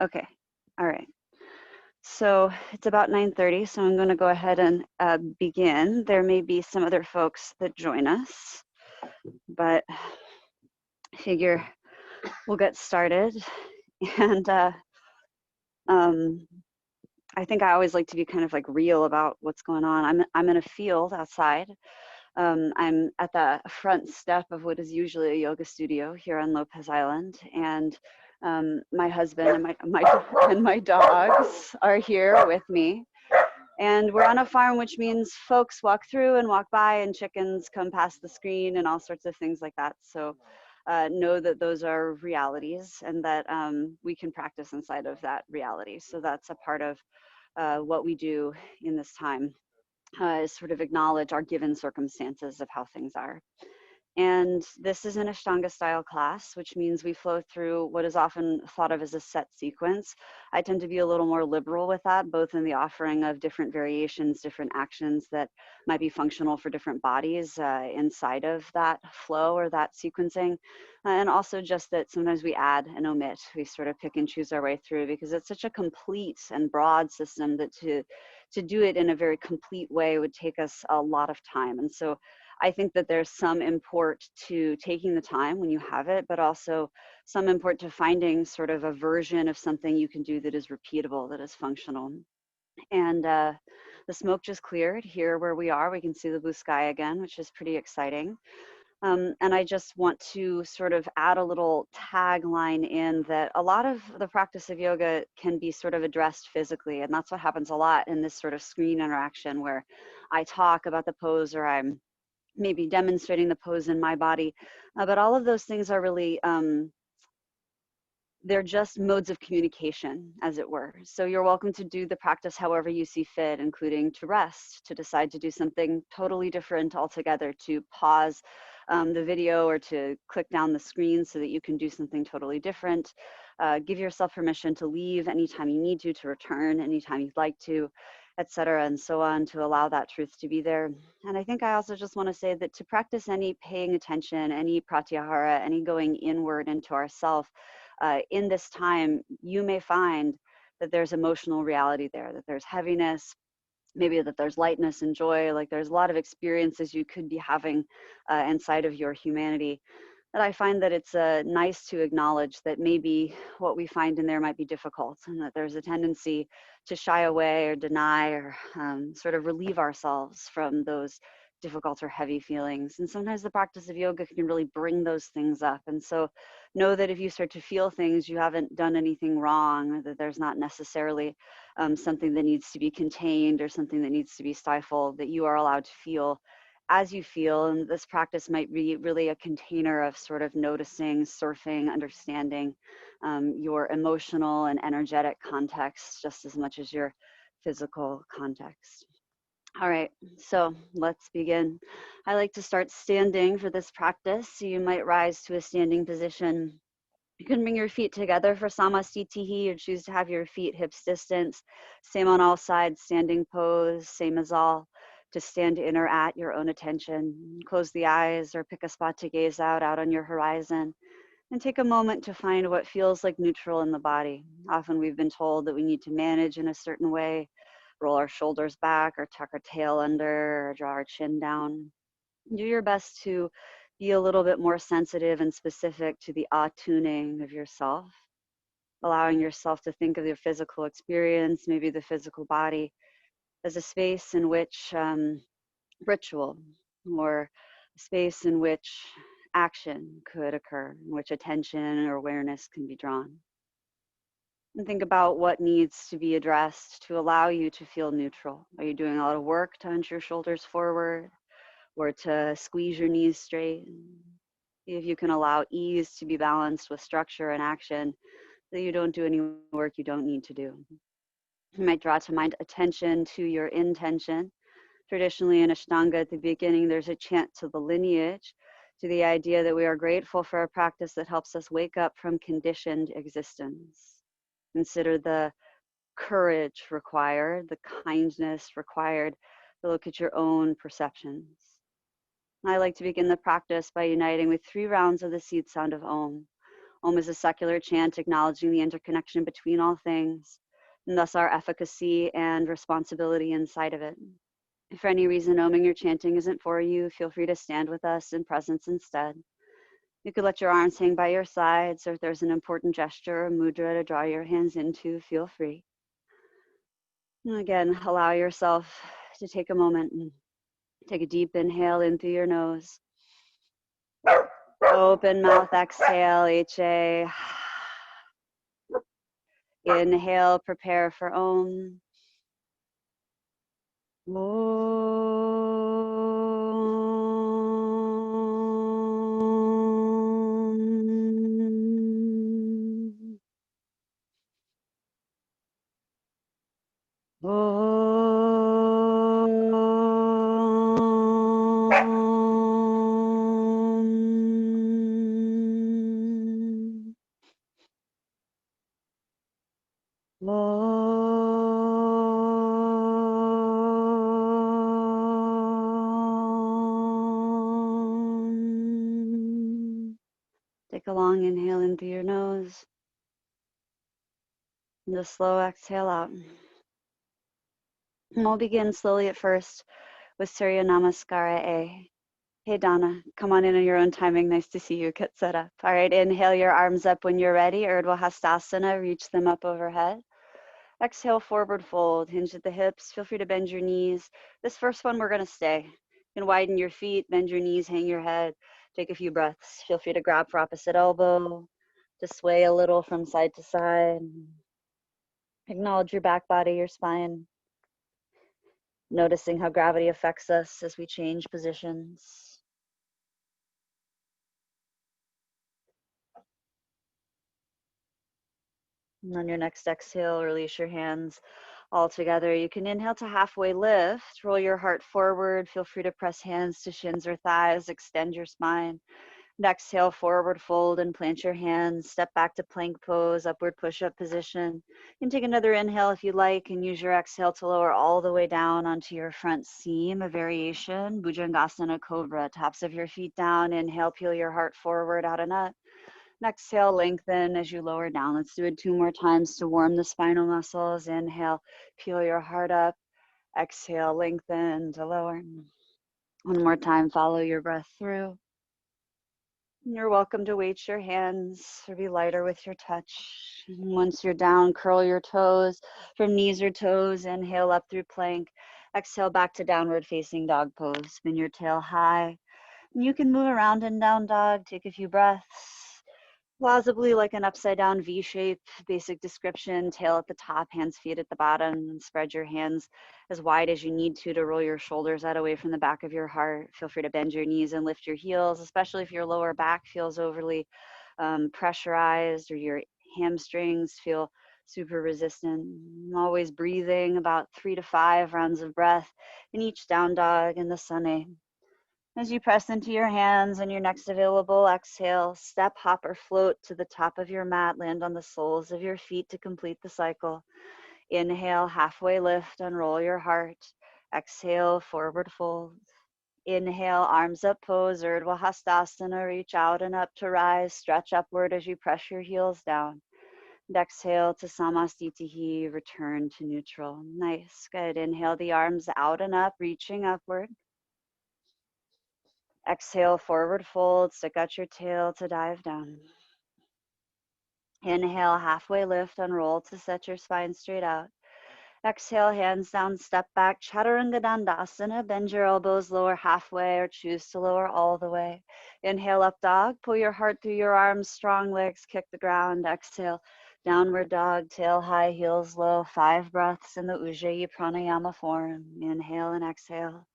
Okay, all right. So it's about 9:30, so I'm going to go ahead and begin. There may be some other folks that join us, but I figure we'll get started. And I think I always like to be kind of like real about what's going on. I'm in a field outside. I'm at the front step of what is usually a yoga studio here on Lopez Island, and my husband and my dogs are here with me. And we're on a farm, which means folks walk through and walk by, and chickens come past the screen and all sorts of things like that. So know that those are realities, and that we can practice inside of that reality. So that's a part of what we do in this time, is sort of acknowledge our given circumstances of how things are. And this is an Ashtanga style class, which means we flow through what is often thought of as a set sequence. I tend to be a little more liberal with that, both in the offering of different variations, different actions that might be functional for different bodies inside of that flow or that sequencing. And also just that sometimes we add and omit. We sort of pick and choose our way through, because it's such a complete and broad system that to do it in a very complete way would take us a lot of time. And so I think that there's some import to taking the time when you have it, but also some import to finding sort of a version of something you can do that is repeatable, that is functional. And the smoke just cleared here where we are. We can see the blue sky again, which is pretty exciting. And I just want to sort of add a little tagline in that a lot of the practice of yoga can be sort of addressed physically. And that's what happens a lot in this sort of screen interaction, where I talk about the pose, or I'm maybe demonstrating the pose in my body. But all of those things are really, they're just modes of communication, as it were. So you're welcome to do the practice however you see fit, including to rest, to decide to do something totally different altogether, to pause the video or to click down the screen so that you can do something totally different. Give yourself permission to leave anytime you need to return anytime you'd like to, etc., and so on, to allow that truth to be there. And I think I also just want to say that to practice any paying attention, any pratyahara, any going inward into ourself, in this time, you may find that there's emotional reality there, that there's heaviness, maybe that there's lightness and joy, like there's a lot of experiences you could be having inside of your humanity. That I find that it's nice to acknowledge that maybe what we find in there might be difficult, and that there's a tendency to shy away or deny or sort of relieve ourselves from those difficult or heavy feelings. And sometimes the practice of yoga can really bring those things up. And so know that if you start to feel things, you haven't done anything wrong, or that there's not necessarily something that needs to be contained or something that needs to be stifled, that you are allowed to feel as you feel. And this practice might be really a container of sort of noticing, surfing, understanding your emotional and energetic context just as much as your physical context. All right, so let's begin. I like to start standing for this practice, so you might rise to a standing position. You can bring your feet together for samastitihi, or choose to have your feet hips distance. Same on all sides, standing pose, same as all. To stand in or at your own attention. Close the eyes or pick a spot to gaze out on your horizon. And take a moment to find what feels like neutral in the body. Often we've been told that we need to manage in a certain way, roll our shoulders back or tuck our tail under or draw our chin down. Do your best to be a little bit more sensitive and specific to the attuning of yourself, allowing yourself to think of your physical experience, maybe the physical body, as a space in which ritual or a space in which action could occur, in which attention or awareness can be drawn. And think about what needs to be addressed to allow you to feel neutral. Are you doing a lot of work to hunch your shoulders forward, or to squeeze your knees straight? See if you can allow ease to be balanced with structure and action, so you don't do any work you don't need to do. You might draw to mind attention to your intention. Traditionally in Ashtanga, at the beginning, there's a chant to the lineage, to the idea that we are grateful for a practice that helps us wake up from conditioned existence. Consider the courage required, the kindness required to look at your own perceptions. I like to begin the practice by uniting with 3 rounds of the seed sound of Om. Om is a secular chant acknowledging the interconnection between all things, and thus our efficacy and responsibility inside of it. If for any reason oming or chanting isn't for you, feel free to stand with us in presence instead. You could let your arms hang by your sides, or if there's an important gesture or mudra to draw your hands into, feel free. And again, allow yourself to take a moment and take a deep inhale in through your nose. Open mouth, exhale, HA. Inhale, prepare for Om. Take a long inhale in through your nose and a slow exhale out. And we'll begin slowly at first with Surya Namaskara A. Hey Donna, come on in on your own timing. Nice to see you. Get set up. All right, inhale your arms up when you're ready. Hastasana, reach them up overhead. Exhale, forward fold, hinge at the hips. Feel free to bend your knees. This first one, we're gonna stay. You can widen your feet, bend your knees, hang your head. Take a few breaths. Feel free to grab for opposite elbow, to sway a little from side to side. Acknowledge your back body, your spine. Noticing how gravity affects us as we change positions. And on your next exhale, release your hands all together. You can inhale to halfway lift, roll your heart forward. Feel free to press hands to shins or thighs, extend your spine. And exhale, forward fold and plant your hands. Step back to plank pose, upward push-up position. You can take another inhale if you like and use your exhale to lower all the way down onto your front seam, a variation. Bhujangasana Cobra, tops of your feet down. Inhale, peel your heart forward, out and up. Exhale, lengthen as you lower down. Let's do it 2 more times to warm the spinal muscles. Inhale, peel your heart up. Exhale, lengthen to lower. 1 more time, follow your breath through. You're welcome to weight your hands or be lighter with your touch. And once you're down, curl your toes from knees or toes. Inhale up through plank. Exhale back to downward facing dog pose. Spin your tail high. And you can move around in down dog. Take a few breaths. Plausibly like an upside down V shape, basic description, tail at the top, hands, feet at the bottom, and spread your hands as wide as you need to roll your shoulders out away from the back of your heart. Feel free to bend your knees and lift your heels, especially if your lower back feels overly pressurized or your hamstrings feel super resistant. I'm always breathing about 3 to 5 rounds of breath in each down dog in the Sun. As you press into your hands and your next available exhale, step, hop, or float to the top of your mat. Land on the soles of your feet to complete the cycle. Inhale, halfway lift, unroll your heart. Exhale, forward fold. Inhale, arms up pose, Urdhva Hastasana. Reach out and up to rise. Stretch upward as you press your heels down. And exhale to Samastitihi, return to neutral. Nice, good. Inhale the arms out and up, reaching upward. Exhale, forward fold, stick out your tail to dive down. Inhale, halfway lift, unroll to set your spine straight out. Exhale, hands down, step back, Chaturanga Dandasana. Bend your elbows, lower halfway or choose to lower all the way. Inhale, up dog, pull your heart through your arms, strong legs, kick the ground. Exhale, downward dog, tail high, heels low. 5 breaths in the Ujjayi Pranayama form. Inhale and exhale.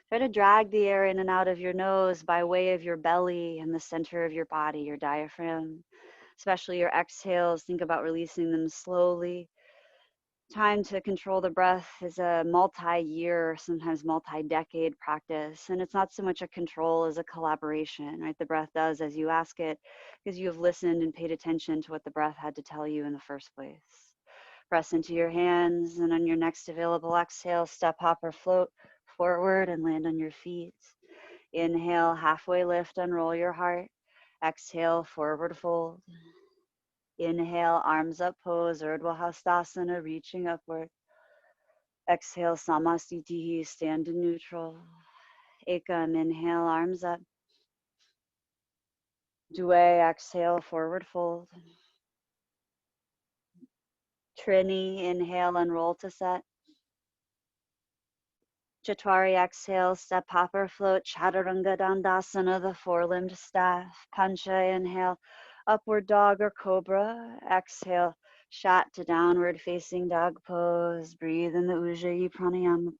Try to drag the air in and out of your nose by way of your belly and the center of your body, your diaphragm. Especially your exhales, think about releasing them slowly. Time to control the breath is a multi-year, sometimes multi-decade practice. And it's not so much a control as a collaboration, right? The breath does as you ask it because you have listened and paid attention to what the breath had to tell you in the first place. Press into your hands, and on your next available exhale, step, hop, or float forward and land on your feet. Inhale, halfway lift, unroll your heart. Exhale, forward fold. Inhale, arms up, pose, Urdhva Hastasana, reaching upward. Exhale, Samasthiti, stand in neutral. Ekam, inhale, arms up. Due, exhale, forward fold. Trini, inhale, unroll to set. Chatwari, exhale, step, hopper, float. Chaturanga Dandasana, the four-limbed staff. Pancha, inhale, upward dog or cobra. Exhale, shat to downward facing dog pose. Breathe in the Ujjayi pranayama.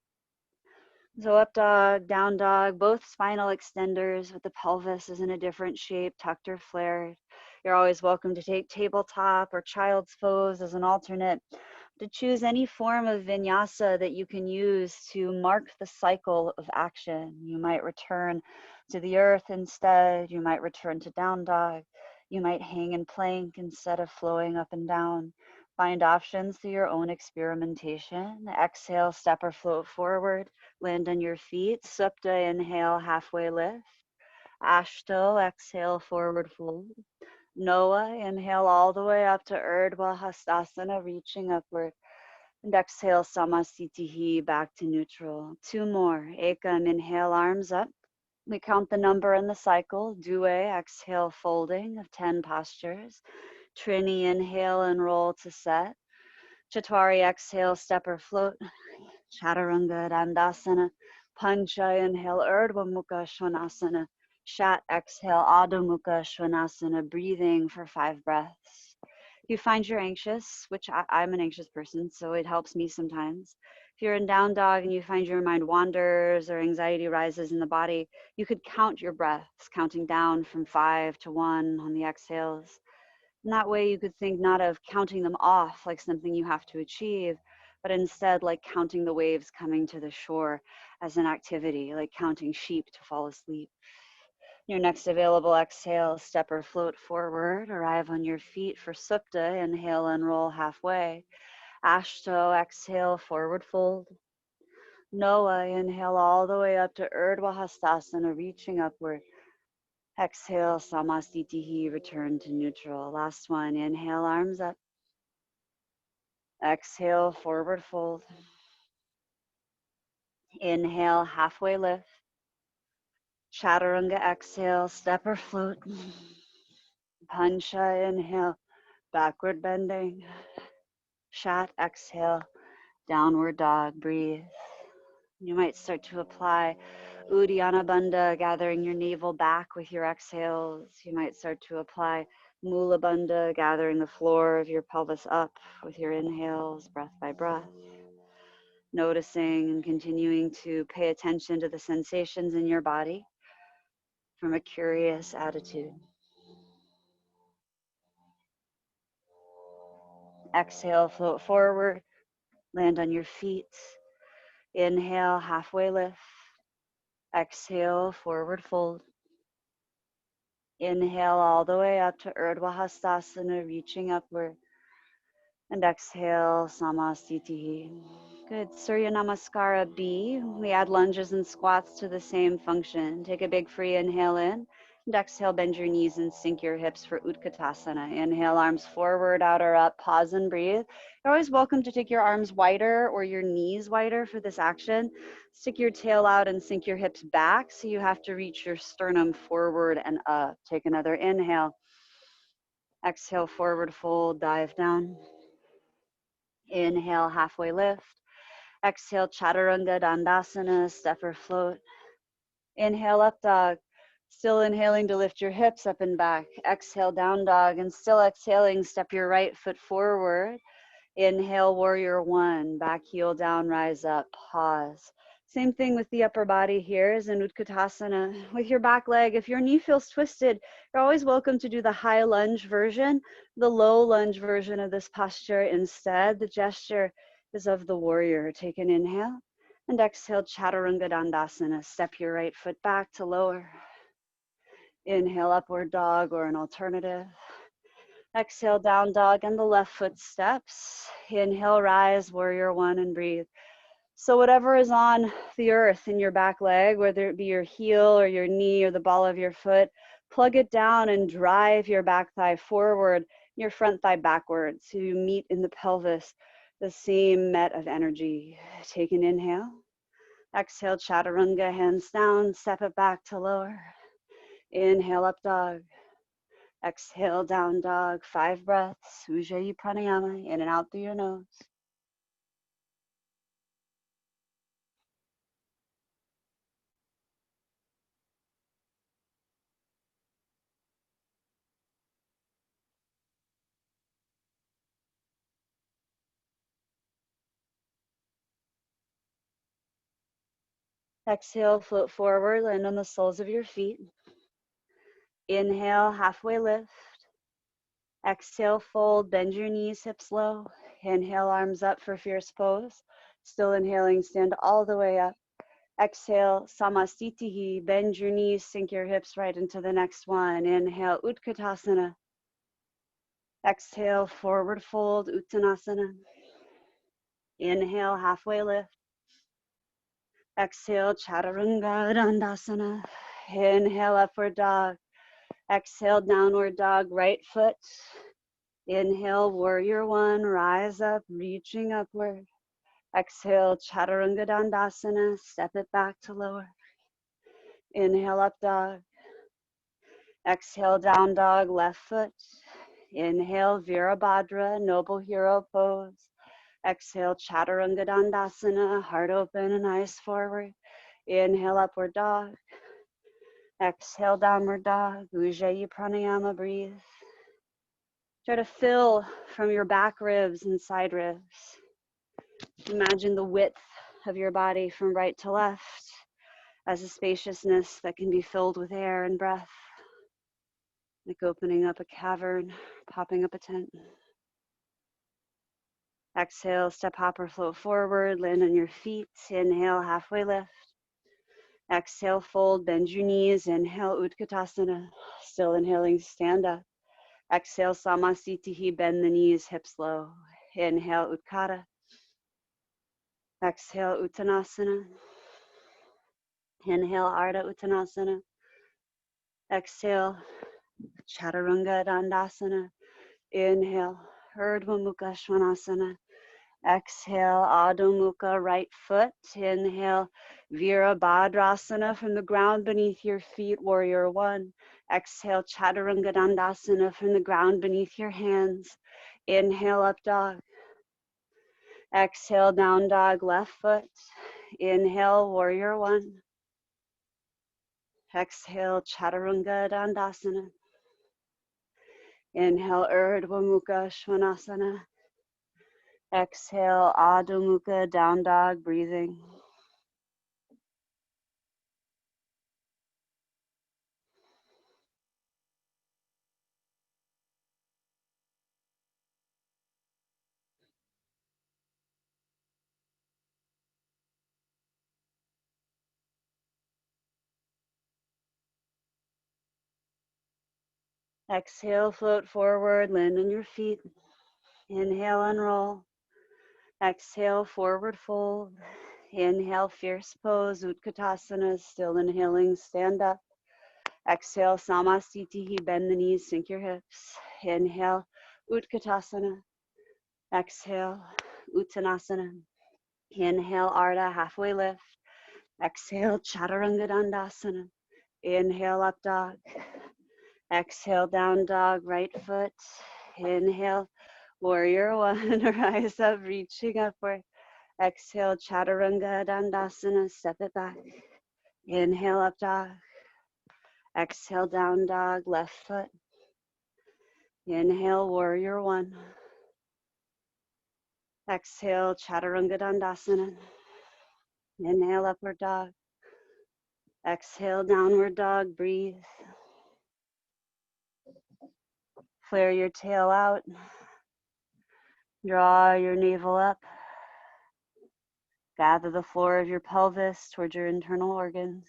So up dog, down dog, both spinal extenders with the pelvis is in a different shape, tucked or flared. You're always welcome to take tabletop or child's pose as an alternate, to choose any form of vinyasa that you can use to mark the cycle of action. You might return to the earth instead. You might return to down dog. You might hang and plank instead of flowing up and down. Find options through your own experimentation. Exhale, step or float forward. Land on your feet. Supta, inhale, halfway lift. Ashta, exhale, forward fold. Noah, inhale all the way up to Urdhva Hastasana, reaching upward. And exhale, Samasthiti, back to neutral. Two more. Ekam, inhale, arms up. We count the number in the cycle. Due, exhale, folding of 10 postures. Trini, inhale and roll to set. Chatwari, exhale, step or float. Chaturanga Dandasana. Pancha, inhale, Urdhva Mukha Svanasana. Shat, exhale, Adho Mukha Svanasana. Breathing for 5 breaths. If you find you're anxious, which I'm an anxious person, so it helps me sometimes. If you're in down dog and you find your mind wanders or anxiety rises in the body, you could count your breaths, counting down from 5 to 1 on the exhales. And that way you could think not of counting them off like something you have to achieve, but instead like counting the waves coming to the shore as an activity, like counting sheep to fall asleep. Your next available exhale, step or float forward, arrive on your feet for Supta, inhale and roll halfway. Ashta, exhale, forward fold. Noah, inhale all the way up to Urdhva Hastasana, reaching upward. Exhale, Samasthiti, return to neutral. Last one, inhale, arms up. Exhale, forward fold. Inhale, halfway lift. Chaturanga, exhale, step or float. Pancha, inhale, backward bending. Shat, exhale, downward dog, breathe. You might start to apply Uddiyana Bandha, gathering your navel back with your exhales. You might start to apply Mula Bandha, gathering the floor of your pelvis up with your inhales, breath by breath. Noticing and continuing to pay attention to the sensations in your body from a curious attitude. Exhale, float forward, land on your feet. Inhale, halfway lift. Exhale, forward fold. Inhale all the way up to Urdhva Hastasana, reaching upward. And exhale, Samasthiti. Good. Surya Namaskara B. We add lunges and squats to the same function. Take a big free inhale in. And exhale, bend your knees and sink your hips for Utkatasana. Inhale, arms forward, out or up. Pause and breathe. You're always welcome to take your arms wider or your knees wider for this action. Stick your tail out and sink your hips back, so you have to reach your sternum forward and up. Take another inhale. Exhale, forward fold, dive down. Inhale, halfway lift. Exhale, Chaturanga Dandasana, step or float. Inhale, up dog. Still inhaling to lift your hips up and back. Exhale, down dog, and still exhaling, step your right foot forward. Inhale, warrior one, back heel down, rise up, pause. Same thing with the upper body here as in Utkatasana. With your back leg, if your knee feels twisted, you're always welcome to do the high lunge version, the low lunge version of this posture instead. The gesture is of the warrior. Take an inhale and exhale, Chaturanga Dandasana. Step your right foot back to lower. Inhale, upward dog or an alternative. Exhale, down dog, and the left foot steps. Inhale, rise, warrior one, and breathe. So whatever is on the earth in your back leg, whether it be your heel or your knee or the ball of your foot, plug it down and drive your back thigh forward, your front thigh backwards. So you meet in the pelvis, the same met of energy. Take an inhale. Exhale, chaturanga, hands down, step it back to lower. Inhale, up dog. Exhale, down dog. 5 breaths. Ujjayi pranayama, in and out through your nose. Exhale, float forward, land on the soles of your feet. Inhale, halfway lift. Exhale, fold, bend your knees, hips low. Inhale, arms up for fierce pose. Still inhaling, stand all the way up. Exhale, samasthitihi, bend your knees, sink your hips right into the next one. Inhale, utkatasana. Exhale, forward fold, uttanasana. Inhale, halfway lift. Exhale, chaturanga dandasana. Inhale, upward dog. Exhale, downward dog, right foot. Inhale, warrior one, rise up, reaching upward. Exhale, Chaturanga Dandasana, step it back to lower. Inhale, up dog. Exhale, down dog, left foot. Inhale, Virabhadra, noble hero pose. Exhale, Chaturanga Dandasana, heart open and eyes forward. Inhale, upward dog. Exhale, downward dog, Ujjayi pranayama, breathe. Try to fill from your back ribs and side ribs. Imagine the width of your body from right to left as a spaciousness that can be filled with air and breath, like opening up a cavern, popping up a tent. Exhale, step, hop, or float forward, land on your feet. Inhale, halfway lift. Exhale, fold, bend your knees. Inhale, Utkatasana. Still inhaling, stand up. Exhale, Samasthitihi, bend the knees, hips low. Inhale, Utkara. Exhale, Uttanasana. Inhale, Ardha Uttanasana. Exhale, Chaturanga Dandasana. Inhale, Urdhva Mukha Svanasana. Exhale, Adho Mukha, right foot. Inhale, Virabhadrasana from the ground beneath your feet, warrior one. Exhale, Chaturanga Dandasana from the ground beneath your hands. Inhale, up dog. Exhale, down dog, left foot. Inhale, warrior one. Exhale, Chaturanga Dandasana. Inhale, Urdhva Mukha Svanasana. Exhale, Adho Mukha, down dog, breathing. Exhale, float forward, land on your feet. Inhale, unroll. Exhale, forward fold. Inhale, fierce pose, Utkatasana, still inhaling, stand up. Exhale, Samasthitihi, bend the knees, sink your hips. Inhale, Utkatasana. Exhale, Uttanasana. Inhale, Ardha, halfway lift. Exhale, Chaturanga Dandasana. Inhale, up dog. Exhale, down dog, right foot. Inhale, warrior one, rise up, reaching upward. Exhale, Chaturanga Dandasana, step it back. Inhale, up dog. Exhale, down dog, left foot. Inhale, warrior one. Exhale, Chaturanga Dandasana. Inhale, upward dog. Exhale, downward dog, breathe. Flare your tail out. Draw your navel up. Gather the floor of your pelvis towards your internal organs.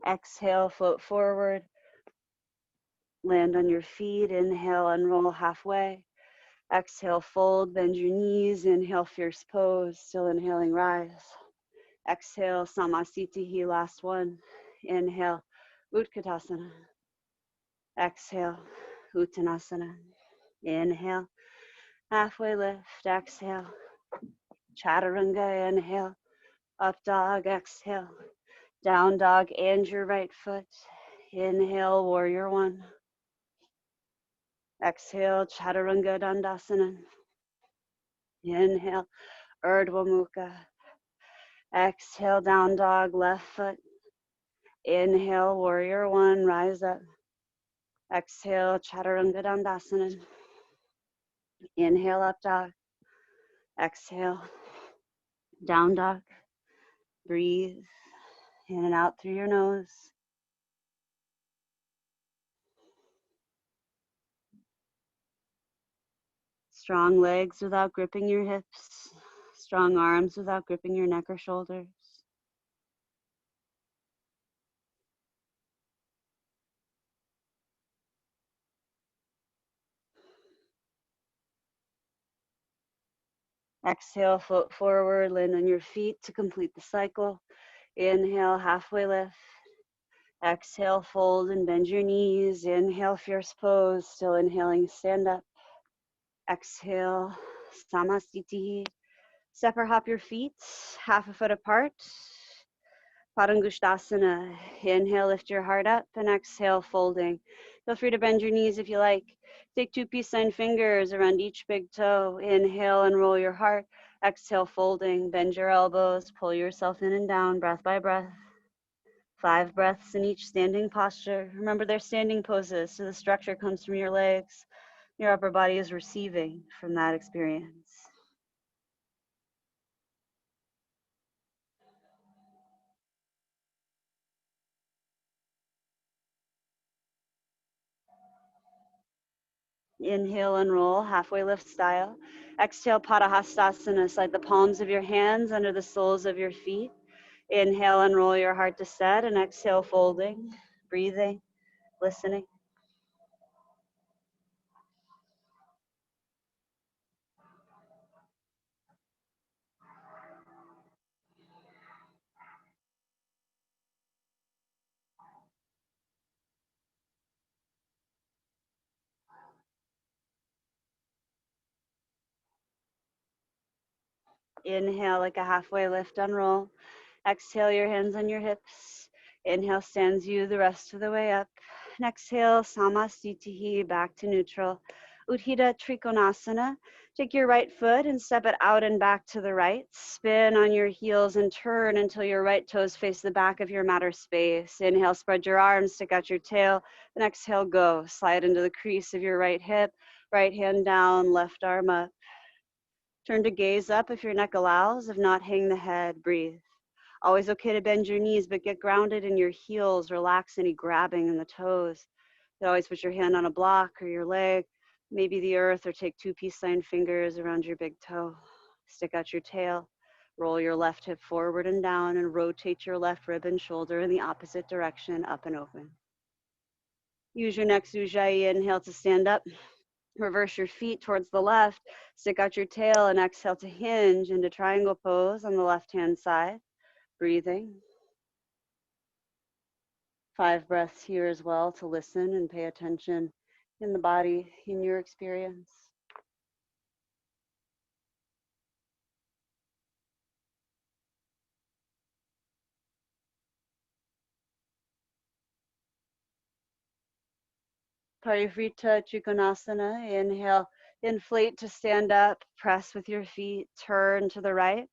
Exhale, float forward. Land on your feet. Inhale, unroll halfway. Exhale, fold, bend your knees. Inhale, fierce pose. Still inhaling, rise. Exhale, samasthiti, last one. Inhale, utkatasana. Exhale, uttanasana. Inhale, halfway lift. Exhale, chaturanga. Inhale, up dog. Exhale, down dog and your right foot. Inhale, warrior one. Exhale, Chaturanga Dandasana. Inhale, Urdhva Mukha. Exhale, down dog, left foot. Inhale, warrior one, rise up. Exhale, Chaturanga Dandasana. Inhale, up dog. Exhale, down dog. Breathe in and out through your nose. Strong legs without gripping your hips. Strong arms without gripping your neck or shoulders. Exhale, foot forward, land on your feet to complete the cycle. Inhale, halfway lift. Exhale, fold and bend your knees. Inhale, fierce pose. Still inhaling, stand up. Exhale, samasthiti. Step or hop your feet, half a foot apart. Padangusthasana. Inhale, lift your heart up, and exhale, folding. Feel free to bend your knees if you like. Take 2 peace sign fingers around each big toe. Inhale and roll your heart. Exhale, folding. Bend your elbows. Pull yourself in and down, breath by breath. 5 breaths in each standing posture. Remember their standing poses, so the structure comes from your legs. Your upper body is receiving from that experience. Inhale and roll, halfway lift style. Exhale, Padangusthasana. Slide the palms of your hands under the soles of your feet. Inhale and roll your heart to set, and exhale, folding, breathing, listening. Inhale like a halfway lift, unroll. Exhale, your hands on your hips. Inhale stands you the rest of the way up. And exhale, samasthiti, back to neutral. Utthita Trikonasana. Take your right foot and step it out and back to the right. Spin on your heels and turn until your right toes face the back of your mat or space. Inhale, spread your arms, stick out your tail. Then exhale, go. Slide into the crease of your right hip. Right hand down, left arm up. Turn to gaze up if your neck allows. If not, hang the head, breathe. Always okay to bend your knees, but get grounded in your heels. Relax any grabbing in the toes. You always put your hand on a block or your leg, maybe the earth, or take 2 peace sign fingers around your big toe. Stick out your tail. Roll your left hip forward and down and rotate your left rib and shoulder in the opposite direction, up and open. Use your next ujjayi inhale to stand up. Reverse your feet towards the left. Stick out your tail and exhale to hinge into triangle pose on the left-hand side. Breathing. 5 breaths here as well to listen and pay attention in the body, in your experience. Parivrita Trikonasana. Inhale, inflate to stand up, press with your feet, turn to the right,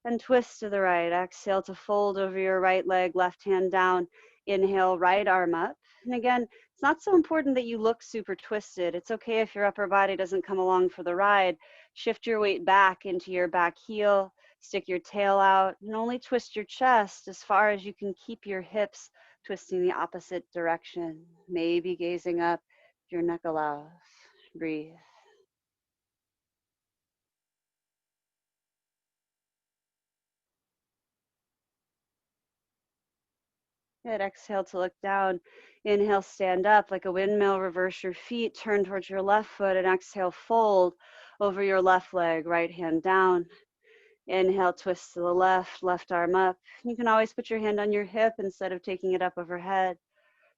and twist to the right. Exhale to fold over your right leg, left hand down. Inhale, right arm up. And again, it's not so important that you look super twisted. It's okay if your upper body doesn't come along for the ride. Shift your weight back into your back heel, stick your tail out, and only twist your chest as far as you can keep your hips twisting the opposite direction. Maybe gazing up if your neck allows. Breathe. Good. Exhale to look down. Inhale, stand up like a windmill. Reverse your feet. Turn towards your left foot and exhale, fold. over your left leg, right hand down. Inhale, twist to the left, left arm up. You can always put your hand on your hip instead of taking it up overhead.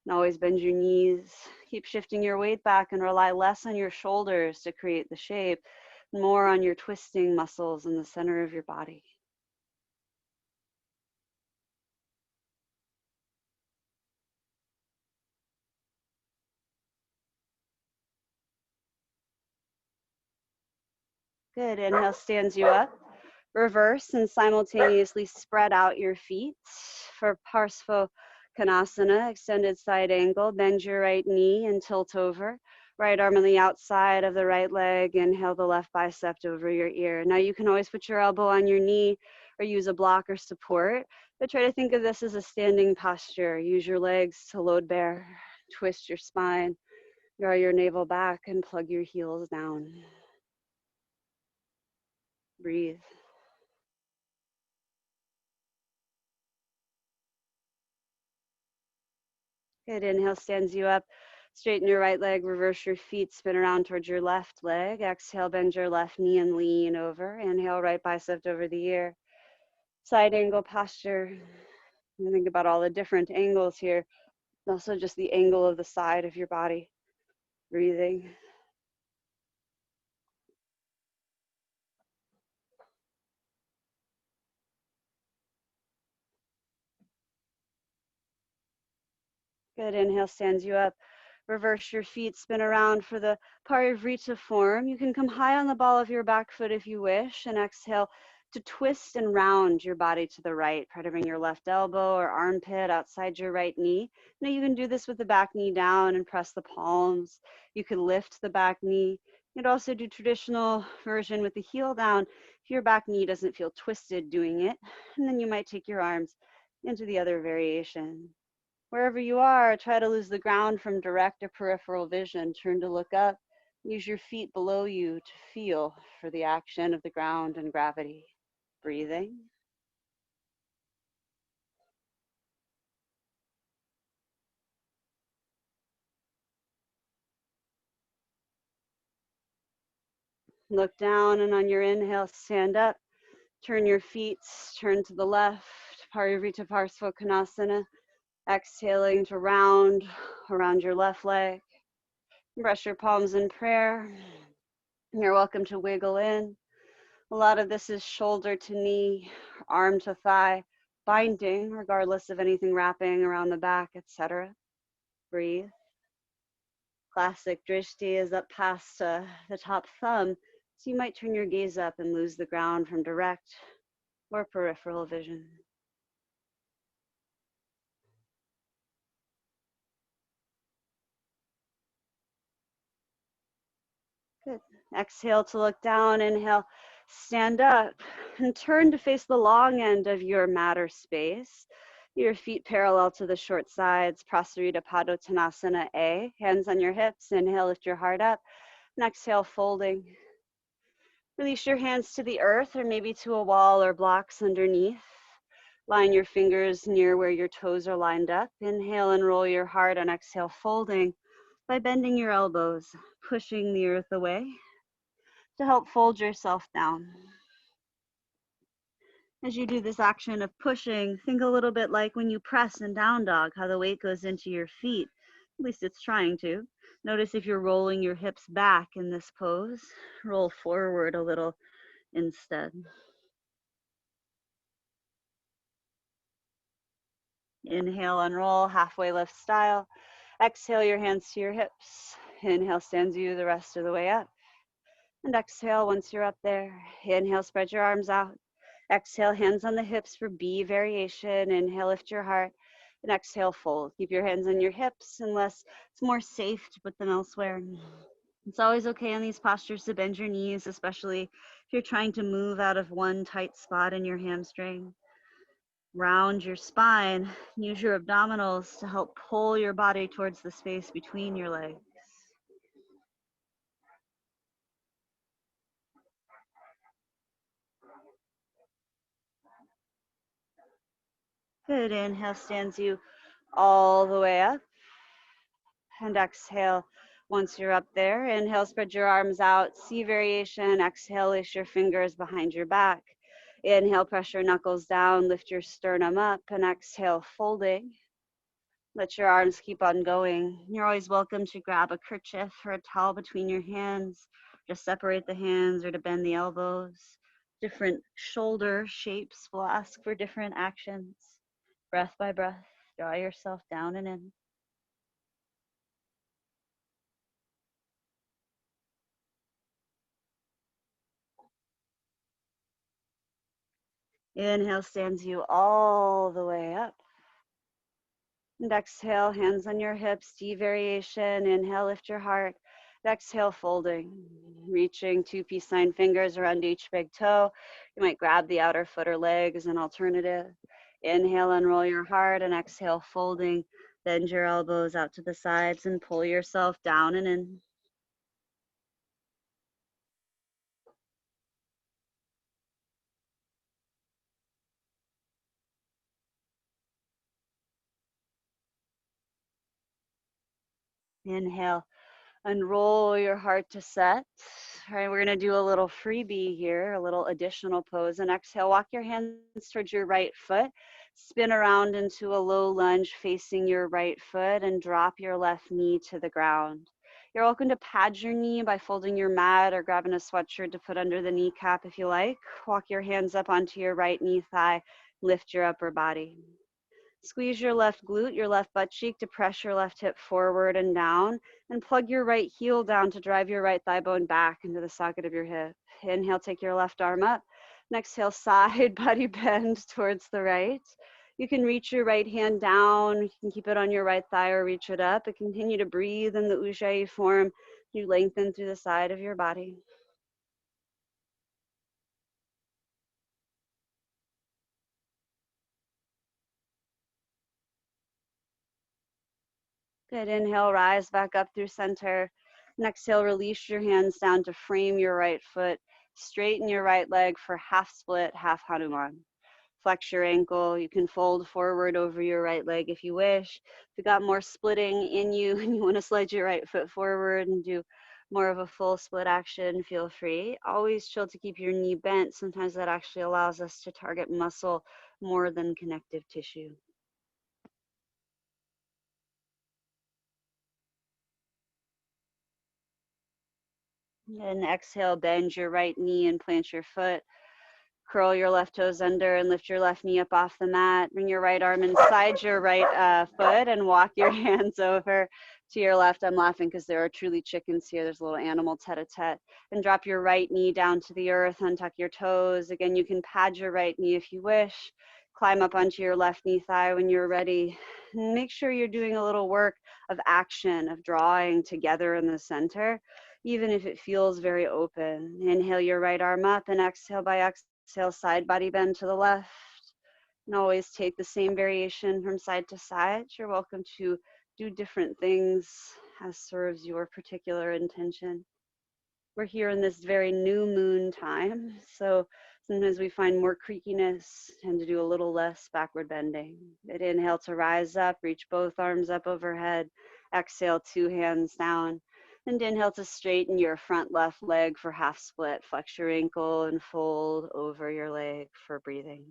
And always bend your knees. Keep shifting your weight back and rely less on your shoulders to create the shape, more on your twisting muscles in the center of your body. Good. Inhale stands you up. Reverse and simultaneously spread out your feet for Parsvatanasana, extended side angle. Bend your right knee and tilt over. Right arm on the outside of the right leg. Inhale the left bicep over your ear. Now you can always put your elbow on your knee or use a block or support, but try to think of this as a standing posture. Use your legs to load bear. Twist your spine. Draw your navel back and plug your heels down. Breathe. Good. Inhale stands you up. Straighten your right leg, reverse your feet, spin around towards your left leg. Exhale, bend your left knee and lean over. Inhale, right bicep over the ear. Side angle posture. And think about all the different angles here. Also just the angle of the side of your body. Breathing. Good. Inhale stands you up. Reverse your feet, spin around for the Parivrita form. You can come high on the ball of your back foot if you wish, and exhale to twist and round your body to the right. Try to bring your left elbow or armpit outside your right knee. Now you can do this with the back knee down and press the palms. You can lift the back knee. You could also do traditional version with the heel down if your back knee doesn't feel twisted doing it. And then you might take your arms into the other variation. Wherever you are, try to lose the ground from direct or peripheral vision. Turn to look up. Use your feet below you to feel for the action of the ground and gravity. Breathing. Look down, and on your inhale, stand up. Turn your feet, turn to the left. Parivrita Parsvatanasana. Exhaling to round around your left leg. Brush your palms in prayer. You're welcome to wiggle in. A lot of this is shoulder to knee, arm to thigh, binding, regardless of anything wrapping around the back, etc. Breathe. Classic drishti is up past the top thumb, so you might turn your gaze up and lose the ground from direct or peripheral vision. Good. Exhale to look down. Inhale, stand up and turn to face the long end of your mat or space. Your feet parallel to the short sides. Prasarita Padangusthasana A. Hands on your hips. Inhale, lift your heart up. And exhale, folding. Release your hands to the earth or maybe to a wall or blocks underneath. Line your fingers near where your toes are lined up. Inhale and roll your heart, and exhale, folding by bending your elbows, pushing the earth away to help fold yourself down. As you do this action of pushing, think a little bit like when you press in down dog, how the weight goes into your feet. At least it's trying to. Notice if you're rolling your hips back in this pose, roll forward a little instead. Inhale, unroll, halfway lift style. Exhale, your hands to your hips. Inhale, stands you the rest of the way up. And exhale once you're up there. Inhale, spread your arms out. Exhale, hands on the hips for B variation. Inhale, lift your heart. And exhale, fold. Keep your hands on your hips unless it's more safe to put them elsewhere. It's always okay in these postures to bend your knees, especially if you're trying to move out of one tight spot in your hamstring. Round your spine. Use your abdominals to help pull your body towards the space between your legs. Good. Inhale stands you all the way up. And exhale, Once you're up there, inhale, spread your arms out, C variation. Exhale, lace your fingers behind your back. Inhale, press your knuckles down, lift your sternum up, and exhale, folding. Let your arms keep on going. You're always welcome to grab a kerchief or a towel between your hands. Just separate the hands or to bend the elbows. Different shoulder shapes will ask for different actions. Breath by breath, draw yourself down and in. Inhale stands you all the way up. And exhale, hands on your hips, D variation. Inhale, lift your heart. Exhale, folding. Reaching two peace sign fingers around each big toe. You might grab the outer foot or leg as an alternative. Inhale, unroll your heart, and exhale, folding. Bend your elbows out to the sides and pull yourself down and in. Inhale. Unroll your heart to set. All right, we're going to do a little freebie here, a little additional pose. And exhale, walk your hands towards your right foot. Spin around into a low lunge facing your right foot and drop your left knee to the ground. You're welcome to pad your knee by folding your mat or grabbing a sweatshirt to put under the kneecap if you like. Walk your hands up onto your right knee thigh. Lift your upper body. Squeeze your left glute, your left butt cheek to press your left hip forward and down, and plug your right heel down to drive your right thigh bone back into the socket of your hip. Inhale, take your left arm up. And exhale, side body bend towards the right. You can reach your right hand down. You can keep it on your right thigh or reach it up. But continue to breathe in the Ujjayi form. You lengthen through the side of your body. Good. Inhale, rise back up through center. And exhale, release your hands down to frame your right foot. Straighten your right leg for half split, half Hanuman. Flex your ankle. You can fold forward over your right leg if you wish. If you got more splitting in you and you want to slide your right foot forward and do more of a full split action, feel free. Always chill to keep your knee bent. Sometimes that actually allows us to target muscle more than connective tissue. And exhale, bend your right knee and plant your foot. Curl your left toes under and lift your left knee up off the mat. Bring your right arm inside your right foot and walk your hands over to your left. I'm laughing because there are truly chickens here. There's a little animal tete-a-tete. And drop your right knee down to the earth, untuck your toes. Again, you can pad your right knee if you wish. Climb up onto your left knee thigh when you're ready. And make sure you're doing a little work of action, of drawing together in the center, even if it feels very open. Inhale your right arm up and exhale by exhale, side body bend to the left. And always take the same variation from side to side. You're welcome to do different things as serves your particular intention. We're here in this very new moon time, so sometimes we find more creakiness, tend to do a little less backward bending. But inhale to rise up, reach both arms up overhead. Exhale, two hands down. And inhale to straighten your front left leg for half split. Flex your ankle and fold over your leg for breathing.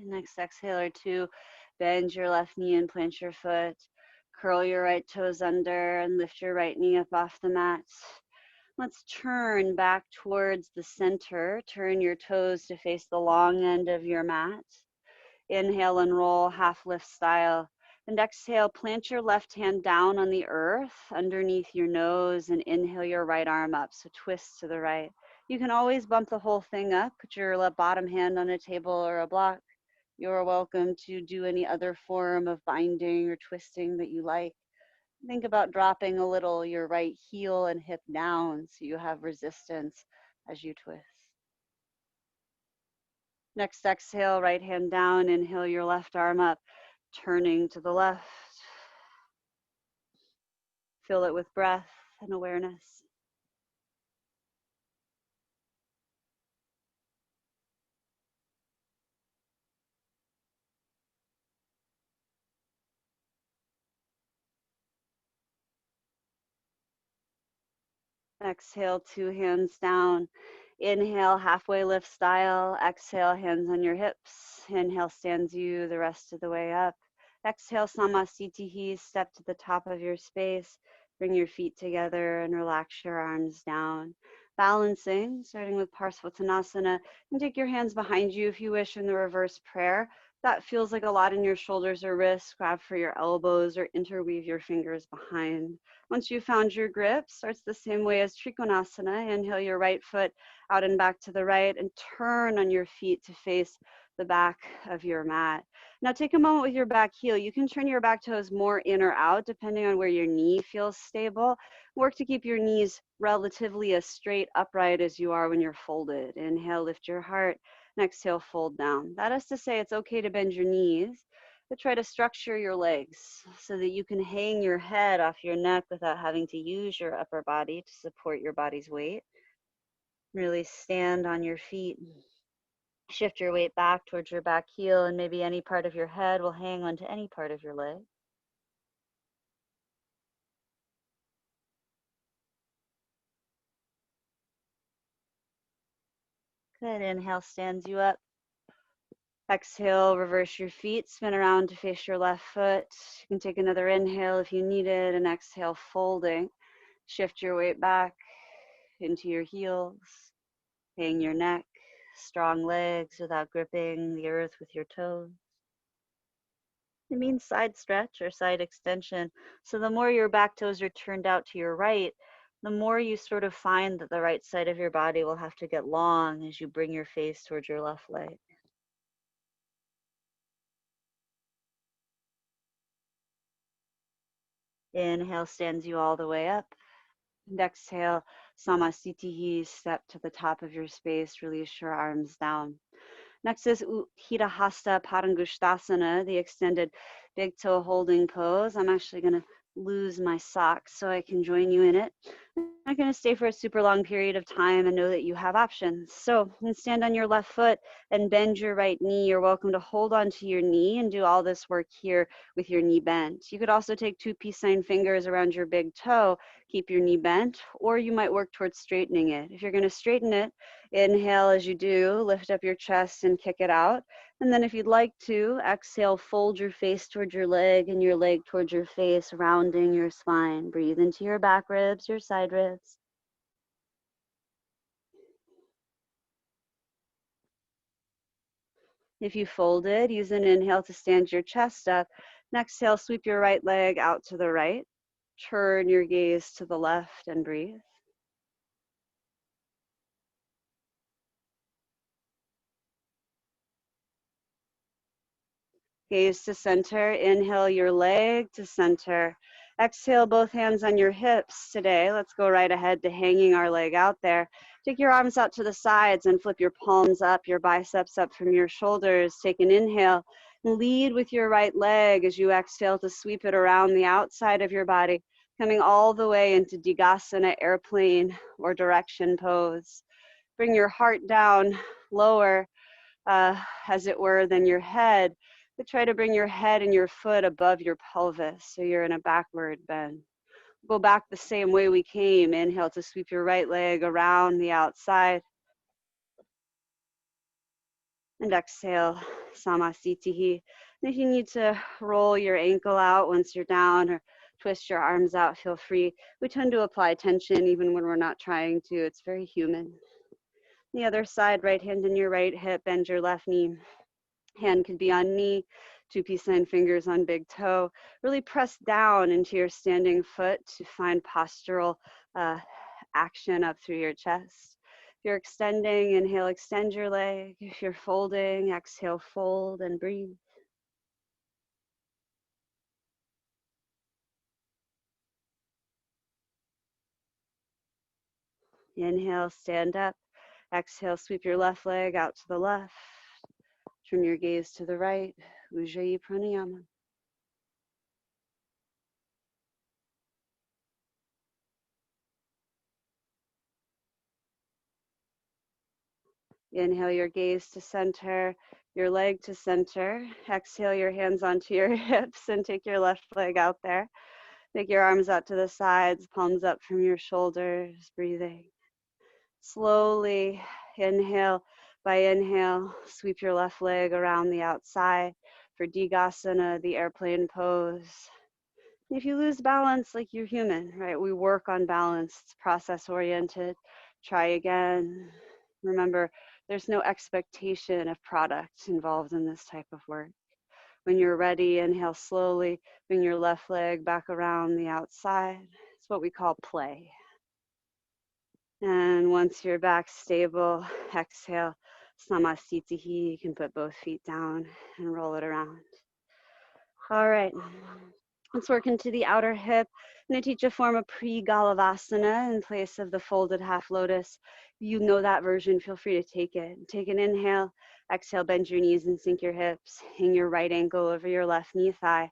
Next exhale or two, bend your left knee and plant your foot. Curl your right toes under and lift your right knee up off the mat. Let's turn back towards the center. Turn your toes to face the long end of your mat. Inhale and roll, half lift style. And exhale, plant your left hand down on the earth underneath your nose and inhale your right arm up. So twist to the right. You can always bump the whole thing up. Put your left bottom hand on a table or a block. You're welcome to do any other form of binding or twisting that you like. Think about dropping a little your right heel and hip down so you have resistance as you twist. Next exhale, right hand down, inhale your left arm up. turning to the left. Fill it with breath and awareness. Exhale, two hands down. Inhale, halfway lift style. Exhale, hands on your hips. Inhale, stands you the rest of the way up. Exhale, samasthiti, step to the top of your space. Bring your feet together and relax your arms down. Balancing, starting with Parsvatanasana. And take your hands behind you if you wish in the reverse prayer. That feels like a lot in your shoulders or wrists. Grab for your elbows or interweave your fingers behind. Once you've found your grip, starts the same way as Trikonasana. Inhale your right foot out and back to the right and turn on your feet to face the back of your mat. Now take a moment with your back heel. You can turn your back toes more in or out depending on where your knee feels stable. Work to keep your knees relatively as straight upright as you are when you're folded. Inhale, lift your heart, and exhale, fold down. That is to say it's okay to bend your knees, but try to structure your legs so that you can hang your head off your neck without having to use your upper body to support your body's weight. Really stand on your feet. Shift your weight back towards your back heel, and maybe any part of your head will hang onto any part of your leg. Good. Inhale stands you up. Exhale, reverse your feet, spin around to face your left foot. You can take another inhale if you need it, and exhale, folding. Shift your weight back into your heels. Hang your neck, strong legs without gripping the earth with your toes. It means side stretch or side extension. So the more your back toes are turned out to your right, the more you sort of find that the right side of your body will have to get long as you bring your face towards your left leg. Inhale stands you all the way up. And exhale, samasthiti, step to the top of your space, release your arms down. Next is Hosta, Padangusthasana, the extended big toe holding pose. I'm actually going to lose my socks so I can join you in it. I'm not going to stay for a super long period of time and know that you have options. So you can stand on your left foot and bend your right knee. You're welcome to hold onto your knee and do all this work here with your knee bent. You could also take two peace sign fingers around your big toe, keep your knee bent, or you might work towards straightening it. If you're going to straighten it, inhale as you do, lift up your chest and kick it out. And then if you'd like to, exhale, fold your face towards your leg and your leg towards your face, rounding your spine. Breathe into your back ribs, your side ribs. If you folded, use an inhale to stand your chest up. And exhale, sweep your right leg out to the right. Turn your gaze to the left and breathe. Gaze to center. Inhale your leg to center. Exhale, both hands on your hips today. Let's go right ahead to hanging our leg out there. Take your arms out to the sides and flip your palms up, your biceps up from your shoulders. Take an inhale. Lead with your right leg as you exhale to sweep it around the outside of your body, coming all the way into Digasana, airplane or direction pose. Bring your heart down lower, as it were, than your head. But try to bring your head and your foot above your pelvis so you're in a backward bend. Go back the same way we came. Inhale to sweep your right leg around the outside. And exhale, samasthiti. And if you need to roll your ankle out once you're down or twist your arms out, feel free. We tend to apply tension even when we're not trying to. It's very human. The other side, right hand in your right hip, bend your left knee. Hand could be on knee, two peace sign fingers on big toe. Really press down into your standing foot to find postural action up through your chest. If you're extending, inhale, extend your leg. If you're folding, exhale, fold and breathe. Inhale, stand up. Exhale, sweep your left leg out to the left. Turn your gaze to the right. Ujjayi Pranayama. Inhale your gaze to center, your leg to center. Exhale your hands onto your hips and take your left leg out there. Take your arms out to the sides, palms up from your shoulders, breathing. Slowly inhale. By inhale, sweep your left leg around the outside for Digasana, the airplane pose. If you lose balance, like you're human, right? We work on balance. It's process oriented. Try again. Remember, there's no expectation of product involved in this type of work. When you're ready, inhale slowly, bring your left leg back around the outside. It's what we call play. And once you're back stable, exhale, Samasthitihi. You can put both feet down and roll it around. All right, let's work into the outer hip. I'm going to teach a form of pre-Galavasana in place of the folded half lotus. If you know that version, feel free to take it. Take an inhale, exhale, bend your knees and sink your hips. Hang your right ankle over your left knee thigh.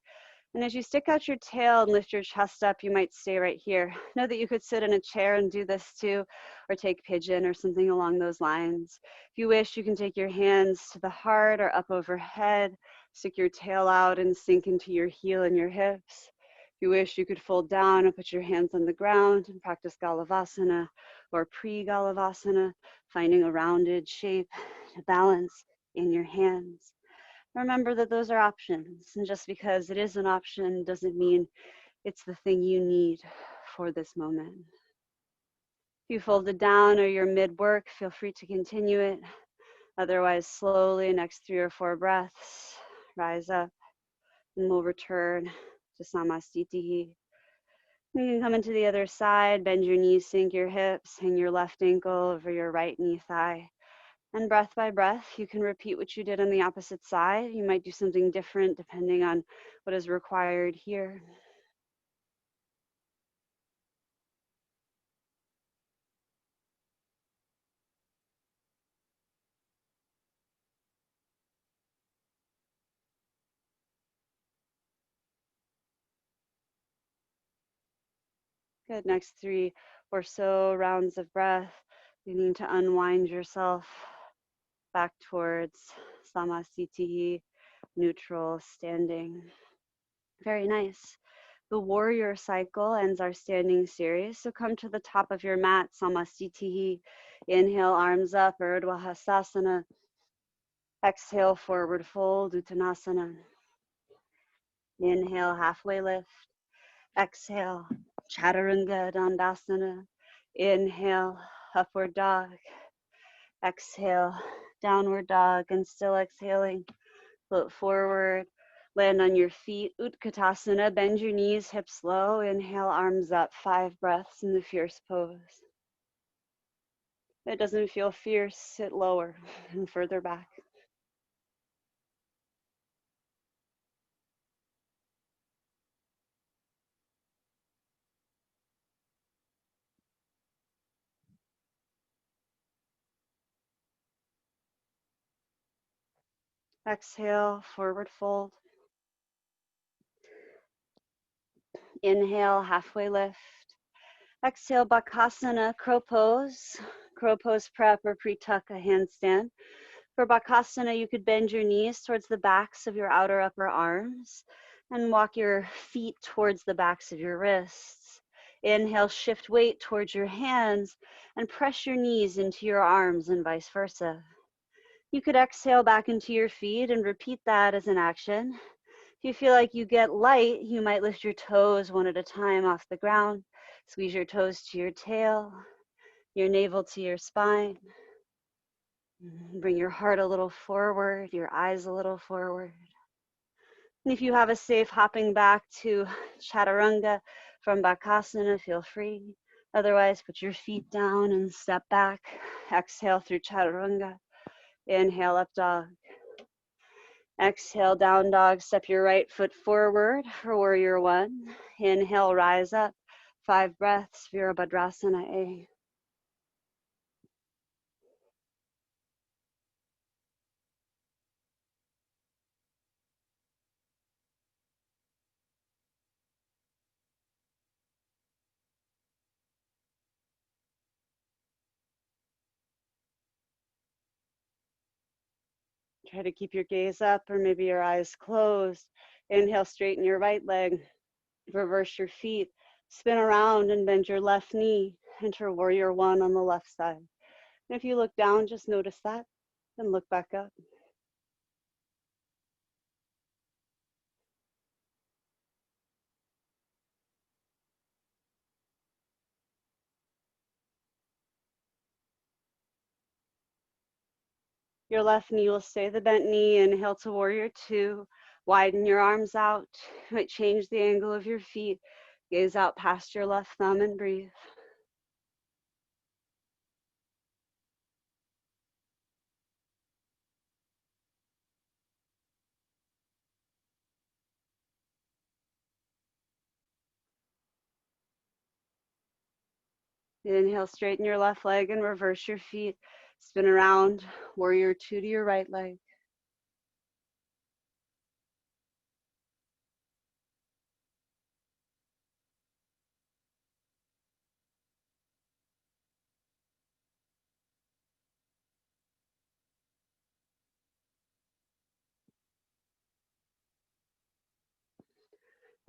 And as you stick out your tail and lift your chest up, you might stay right here. Know that you could sit in a chair and do this too, or take pigeon or something along those lines. If you wish, you can take your hands to the heart or up overhead, stick your tail out and sink into your heel and your hips. If you wish, you could fold down and put your hands on the ground and practice Galavasana or pre-Galavasana, finding a rounded shape to balance in your hands. Remember that those are options, and just because it is an option doesn't mean it's the thing you need for this moment. If you fold it down or you're mid-work, feel free to continue it. Otherwise, slowly, next 3 or 4 breaths, rise up, and we'll return to Samasthitihi. You can come into the other side, bend your knees, sink your hips, hang your left ankle over your right knee thigh. And breath by breath, you can repeat what you did on the opposite side. You might do something different depending on what is required here. Good, next 3 or so rounds of breath. You need to unwind yourself back towards Samasthitihi, neutral, standing. Very nice. The warrior cycle ends our standing series. So come to the top of your mat, Samasthitihi. Inhale, arms up, Urdhva Hastasana. Exhale, forward fold, Uttanasana. Inhale, halfway lift. Exhale, Chaturanga Dandasana. Inhale, upward dog. Exhale, downward dog, and still exhaling. Float forward, land on your feet. Utkatasana, bend your knees, hips low. Inhale, arms up, 5 breaths in the fierce pose. If it doesn't feel fierce, sit lower and further back. Exhale, forward fold. Inhale, halfway lift. Exhale, Bakasana, crow pose. Crow pose prep or pre-tuck, a handstand. For Bakasana, you could bend your knees towards the backs of your outer upper arms and walk your feet towards the backs of your wrists. Inhale, shift weight towards your hands and press your knees into your arms and vice versa. You could exhale back into your feet and repeat that as an action. If you feel like you get light, you might lift your toes one at a time off the ground. Squeeze your toes to your tail, your navel to your spine. Bring your heart a little forward, your eyes a little forward. And if you have a safe hopping back to Chaturanga from Bakasana, feel free. Otherwise, put your feet down and step back. Exhale through Chaturanga. Inhale, up dog. Exhale, down dog. Step your right foot forward for warrior 1. Inhale, rise up. 5 breaths, Virabhadrasana A. Try to keep your gaze up or maybe your eyes closed. Inhale, straighten your right leg. Reverse your feet. Spin around and bend your left knee. Enter warrior one on the left side. And if you look down, just notice that. Then look back up. Your left knee will stay the bent knee. Inhale to warrior two. Widen your arms out. You might change the angle of your feet. Gaze out past your left thumb and breathe. Inhale, straighten your left leg and reverse your feet. Spin around, warrior two to your right leg.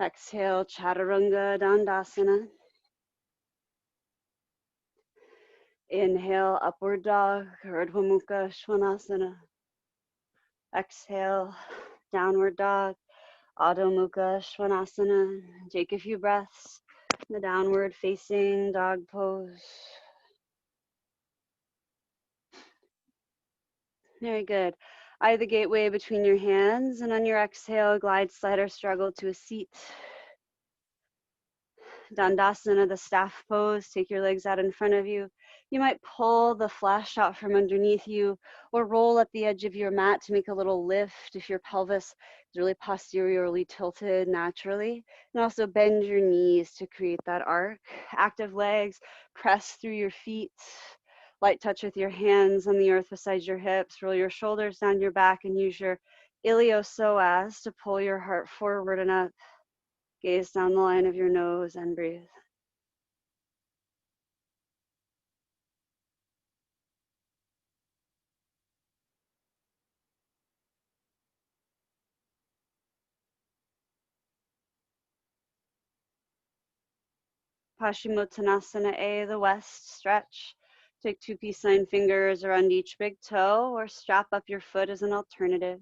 Exhale, Chaturanga Dandasana. Inhale, upward dog, Urdhva Mukha Svanasana. Exhale, downward dog, Adho Mukha Svanasana. Take a few breaths. The downward facing dog pose. Very good. Eye the gateway between your hands, and on your exhale, glide, slide, or struggle to a seat. Dandasana, the staff pose. Take your legs out in front of you. You might pull the flesh out from underneath you or roll at the edge of your mat to make a little lift if your pelvis is really posteriorly tilted naturally. And also bend your knees to create that arc. Active legs, press through your feet. Light touch with your hands on the earth beside your hips. Roll your shoulders down your back and use your iliopsoas to pull your heart forward and up. Gaze down the line of your nose and breathe. Paschimottanasana A, the west stretch. Take two peace sign fingers around each big toe or strap up your foot as an alternative.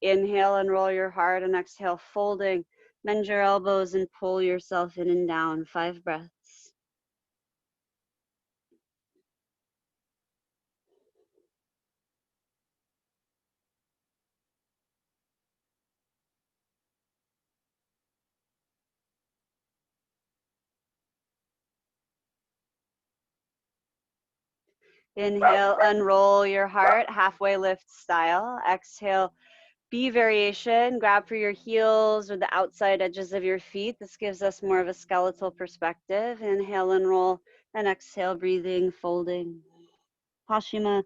Inhale and roll your heart, and exhale, folding. Bend your elbows and pull yourself in and down. 5 breaths. Inhale, unroll your heart, halfway lift style. Exhale, B variation, grab for your heels or the outside edges of your feet. This gives us more of a skeletal perspective. Inhale and roll, and exhale, breathing, folding. Paschima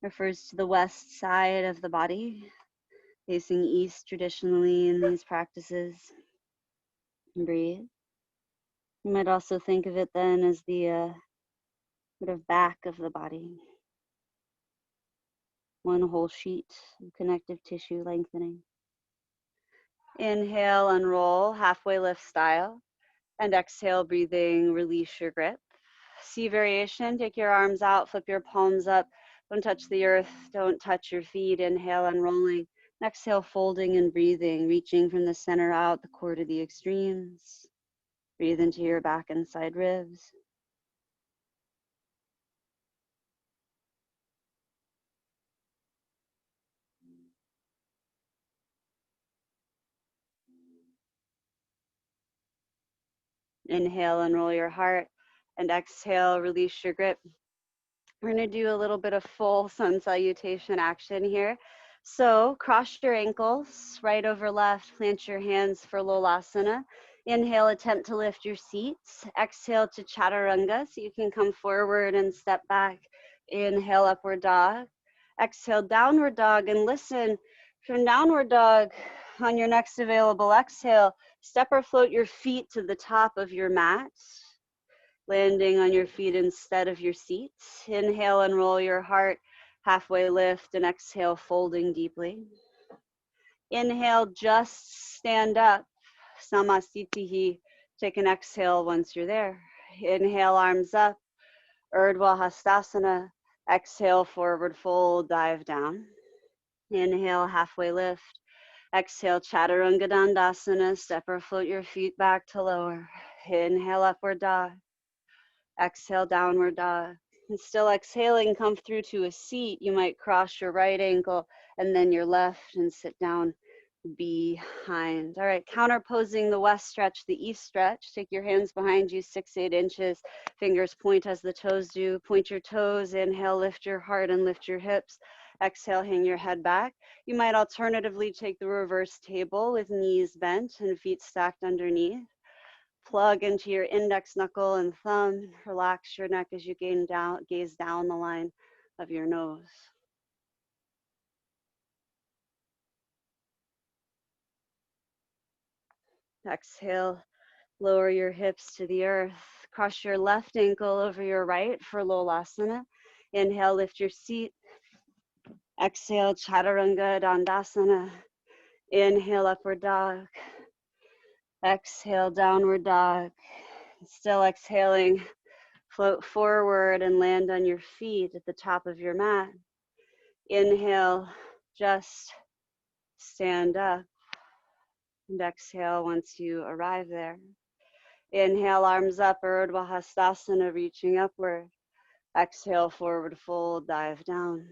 refers to the west side of the body, facing east traditionally in these practices. Breathe. You might also think of it then as the sort of back of the body. One whole sheet of connective tissue lengthening. Inhale, unroll, halfway lift style. And exhale, breathing, release your grip. C variation, take your arms out, flip your palms up. Don't touch the earth, don't touch your feet. Inhale, unrolling. Exhale, folding and breathing, reaching from the center out, the core to the extremes. Breathe into your back and side ribs. Inhale, unroll your heart. And exhale, release your grip. We're going to do a little bit of full sun salutation action here. So cross your ankles, right over left, plant your hands for Lola Sana. Inhale, attempt to lift your seat. Exhale to Chaturanga, so you can come forward and step back. Inhale, upward dog. Exhale, downward dog, and listen from downward dog on your next available exhale. Step or float your feet to the top of your mat, landing on your feet instead of your seat. Inhale and roll your heart. halfway lift, and exhale, folding deeply. Inhale, just stand up, samasthitihi. Take an exhale once you're there. Inhale, arms up, Urdhva Hastasana. Exhale, forward fold, dive down. Inhale, halfway lift. Exhale, Chaturanga Dandasana. Step or float your feet back to lower. Inhale, upward dog. Exhale, downward dog. And still exhaling, come through to a seat. You might cross your right ankle and then your left and sit down behind. All right, counterposing the west stretch, the east stretch. Take your hands behind you, 6-8 inches. Fingers point as the toes do. Point your toes. Inhale, lift your heart and lift your hips. Exhale, hang your head back. You might alternatively take the reverse table with knees bent and feet stacked underneath. Plug into your index knuckle and thumb. Relax your neck as you gaze down the line of your nose. Exhale, lower your hips to the earth. Cross your left ankle over your right for Lola Sana. Inhale, lift your seat. Exhale, Chaturanga Dandasana. Inhale, upward dog. Exhale, downward dog. Still exhaling, float forward and land on your feet at the top of your mat. Inhale, just stand up. And exhale once you arrive there. Inhale, arms up, Urdhva Hastasana, reaching upward. Exhale, forward fold, dive down.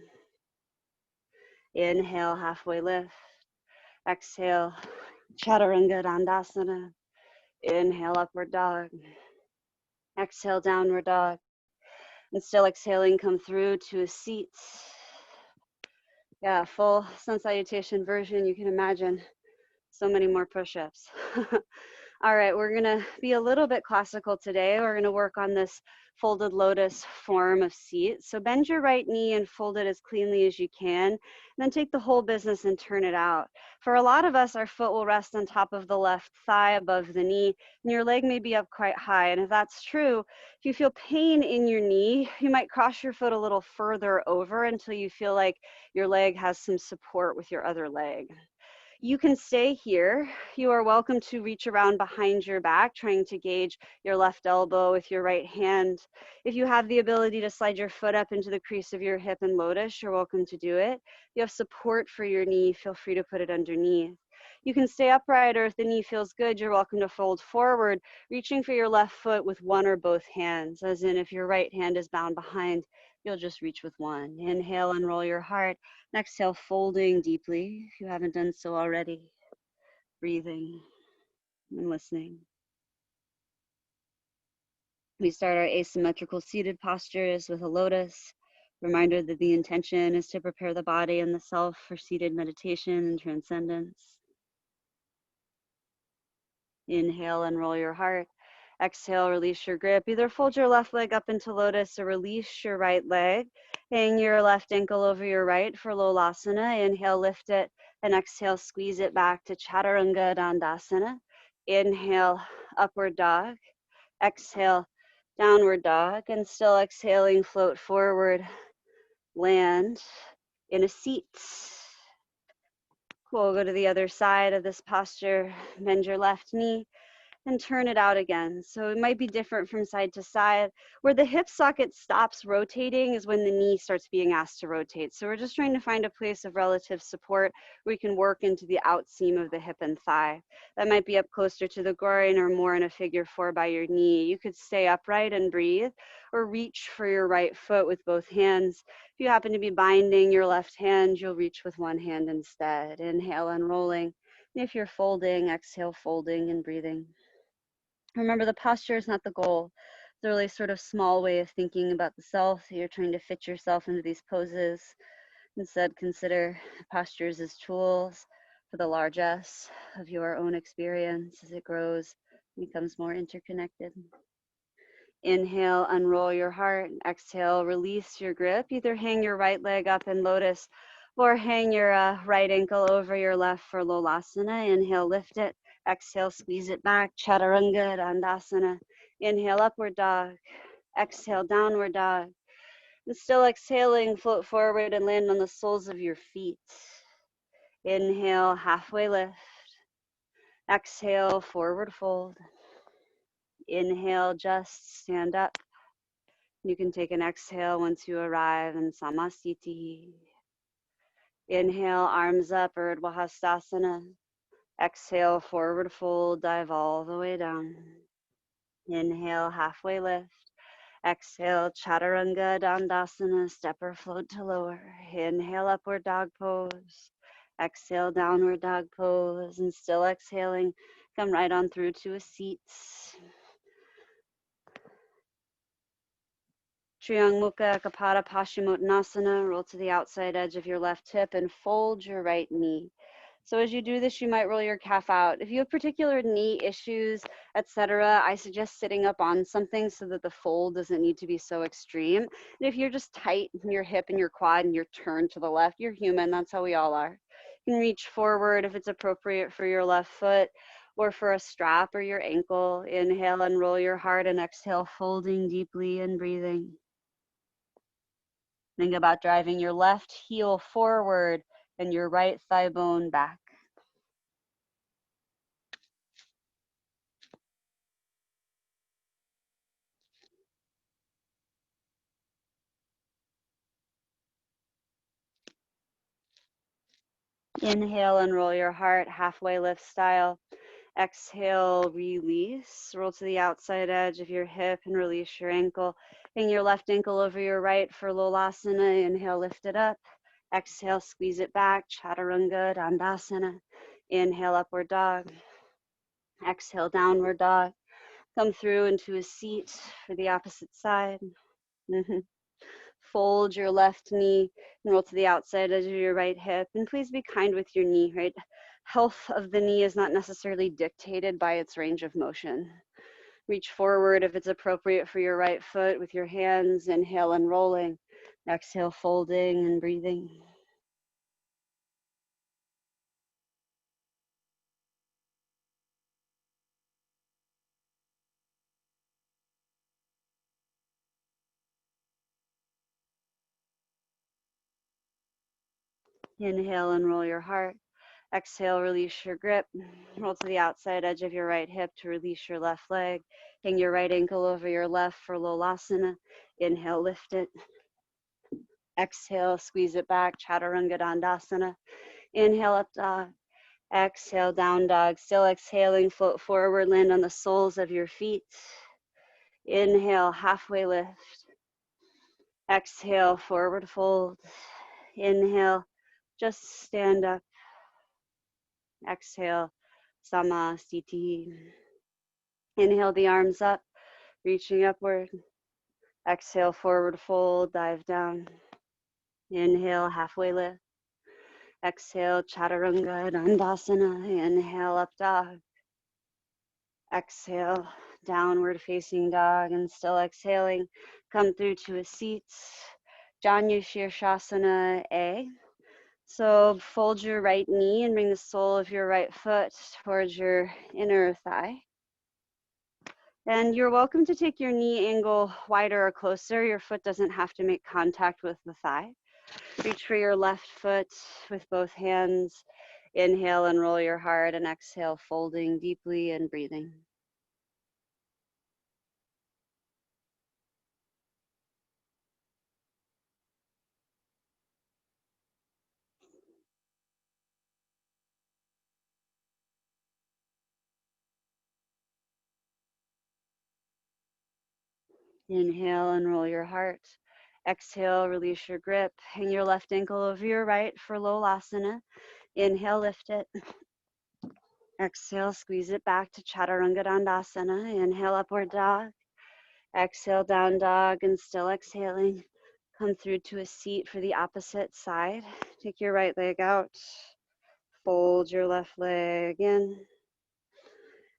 Inhale, halfway lift. Exhale, Chaturanga Dandasana. Inhale, upward dog. Exhale, downward dog. And still exhaling, come through to a seat. Yeah, full sun salutation version. You can imagine so many more push-ups. All right, we're gonna be a little bit classical today. We're gonna work on this folded lotus form of seat. So bend your right knee and fold it as cleanly as you can, and then take the whole business and turn it out. For a lot of us, our foot will rest on top of the left thigh above the knee, and your leg may be up quite high. And if that's true, if you feel pain in your knee, you might cross your foot a little further over until you feel like your leg has some support with your other leg. You can stay here. You are welcome to reach around behind your back, trying to gauge your left elbow with your right hand. If you have the ability to slide your foot up into the crease of your hip in lotus, you're welcome to do it. If you have support for your knee, feel free to put it underneath. You can stay upright, or if the knee feels good, you're welcome to fold forward, reaching for your left foot with one or both hands, as in if your right hand is bound behind, you'll just reach with one. Inhale, unroll your heart. And exhale, folding deeply, if you haven't done so already. Breathing and listening. We start our asymmetrical seated postures with a lotus. Reminder that the intention is to prepare the body and the self for seated meditation and transcendence. Inhale, unroll your heart. Exhale, release your grip. Either fold your left leg up into lotus or release your right leg. Hang your left ankle over your right for Lola Sana. Inhale, lift it, and exhale, squeeze it back to Chaturanga Dandasana. Inhale, upward dog. Exhale, downward dog. And still exhaling, float forward, land in a seat. We'll go to the other side of this posture. Bend your left knee and turn it out again. So it might be different from side to side. Where the hip socket stops rotating is when the knee starts being asked to rotate. So we're just trying to find a place of relative support where we can work into the outseam of the hip and thigh. That might be up closer to the groin or more in a figure 4 by your knee. You could stay upright and breathe, or reach for your right foot with both hands. If you happen to be binding your left hand, you'll reach with one hand instead. Inhale, unrolling. And if you're folding, exhale, folding and breathing. Remember, the posture is not the goal. It's a really sort of small way of thinking about the self. You're trying to fit yourself into these poses. Instead, consider postures as tools for the large S of your own experience as it grows and becomes more interconnected. Inhale, unroll your heart. Exhale, release your grip. Either hang your right leg up in lotus or hang your right ankle over your left for Lola Sana. Inhale, lift it. Exhale, squeeze it back, Chaturanga Dandasana. Inhale, upward dog. Exhale, downward dog. And still exhaling, float forward and land on the soles of your feet. Inhale, halfway lift. Exhale, forward fold. Inhale, just stand up. You can take an exhale once you arrive in Samasthiti. Inhale, arms up, Urdhva Hastasana. Exhale, forward fold, dive all the way down. Inhale, halfway lift. Exhale, Chaturanga Dandasana, step or float to lower. Inhale, upward dog pose. Exhale, downward dog pose. And still exhaling, come right on through to a seat. Triangmukha Kapata Paschimottanasana, roll to the outside edge of your left hip and fold your right knee. So as you do this, you might roll your calf out. If you have particular knee issues, etc., I suggest sitting up on something so that the fold doesn't need to be so extreme. And if you're just tight in your hip and your quad and you're turned to the left, you're human. That's how we all are. You can reach forward if it's appropriate for your left foot or for a strap or your ankle. Inhale and roll your heart, and exhale, folding deeply and breathing. Think about driving your left heel forward and your right thigh bone back. Inhale and roll your heart, halfway lift style. Exhale, release. Roll to the outside edge of your hip and release your ankle. Hang your left ankle over your right for Lola Sana. Inhale, lift it up. Exhale, squeeze it back. Chaturanga Dandasana. Inhale, upward dog. Exhale, downward dog. Come through into a seat for the opposite side. Fold your left knee and roll to the outside edge of your right hip. And please be kind with your knee, right? Health of the knee is not necessarily dictated by its range of motion. Reach forward if it's appropriate for your right foot with your hands. Inhale and rolling. Exhale, folding and breathing. Inhale and roll your heart. Exhale, release your grip. Roll to the outside edge of your right hip to release your left leg. Hang your right ankle over your left for Lola Sana. Inhale, lift it. Exhale, squeeze it back, Chaturanga Dandasana. Inhale, up dog. Exhale, down dog. Still exhaling, float forward, land on the soles of your feet. Inhale, halfway lift. Exhale, forward fold. Inhale, just stand up. Exhale, Samasthiti. Inhale the arms up, reaching upward. Exhale, forward fold, dive down. Inhale, halfway lift. Exhale, Chaturanga Dandasana. Inhale, up dog. Exhale, downward facing dog, and still exhaling. Come through to a seat. Janu Shirshasana A. So fold your right knee and bring the sole of your right foot towards your inner thigh. And you're welcome to take your knee angle wider or closer. Your foot doesn't have to make contact with the thigh. Reach for your left foot with both hands. Inhale and roll your heart, and exhale, folding deeply and breathing. Inhale and roll your heart. Exhale, release your grip. Hang your left ankle over your right for Lola Sana. Inhale, lift it. Exhale, squeeze it back to Chaturanga Dandasana. Inhale, upward dog. Exhale, down dog, and still exhaling. Come through to a seat for the opposite side. Take your right leg out. Fold your left leg in.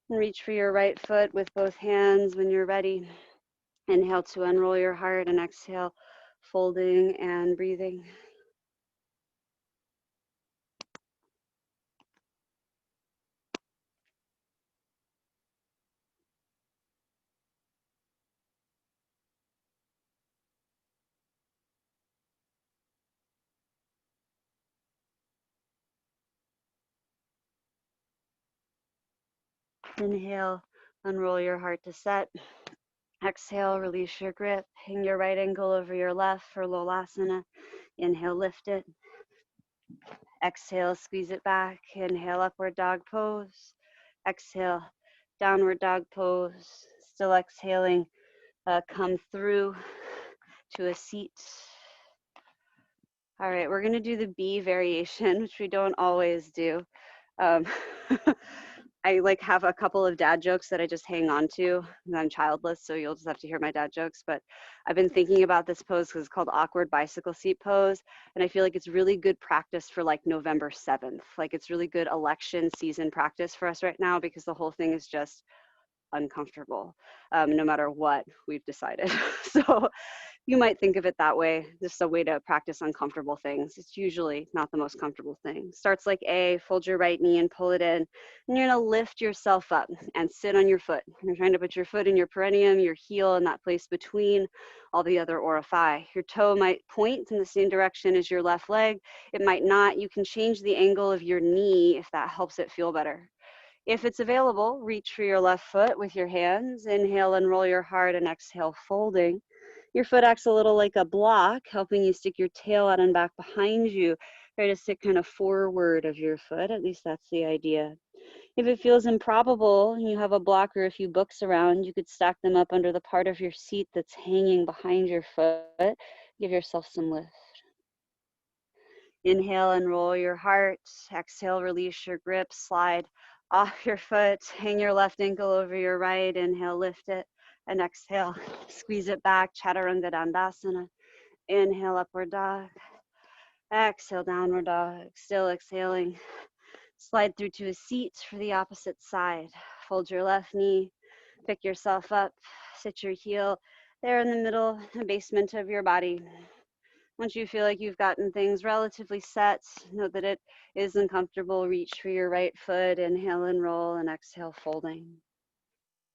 And reach for your right foot with both hands when you're ready. Inhale to unroll your heart, and exhale, folding and breathing. Inhale, unroll your heart to set. Exhale, release your grip. Hang your right ankle over your left for Lola Sana. Inhale, lift it. Exhale, squeeze it back. Inhale, upward dog pose. Exhale, downward dog pose. Still exhaling, come through to a seat. All right, we're gonna do the B variation, which we don't always do. I like have a couple of dad jokes that I just hang on to. I'm childless, so you'll just have to hear my dad jokes. But I've been thinking about this pose because it's called awkward bicycle seat pose. And I feel like it's really good practice for like November 7th. Like it's really good election season practice for us right now because the whole thing is just uncomfortable, no matter what we've decided. So you might think of it that way, just a way to practice uncomfortable things. It's usually not the most comfortable thing. Starts like A, fold your right knee and pull it in. And you're gonna lift yourself up and sit on your foot. You're trying to put your foot in your perineum, your heel in that place between all the other orify. Your toe might point in the same direction as your left leg. It might not. You can change the angle of your knee if that helps it feel better. If it's available, reach for your left foot with your hands. Inhale, unroll your heart, and exhale, folding. Your foot acts a little like a block, helping you stick your tail out and back behind you. Try to sit kind of forward of your foot, at least that's the idea. If it feels improbable and you have a block or a few books around, you could stack them up under the part of your seat that's hanging behind your foot. Give yourself some lift. Inhale, unroll your heart. Exhale, release your grip. Slide off your foot. Hang your left ankle over your right. Inhale, lift it. And exhale, squeeze it back. Chaturanga Dandasana. Inhale, upward dog. Exhale, downward dog. Still exhaling. Slide through to a seat for the opposite side. Fold your left knee. Pick yourself up. Sit your heel there in the middle, the basement of your body. Once you feel like you've gotten things relatively set, know that it is uncomfortable. Reach for your right foot, inhale and roll, and exhale, folding.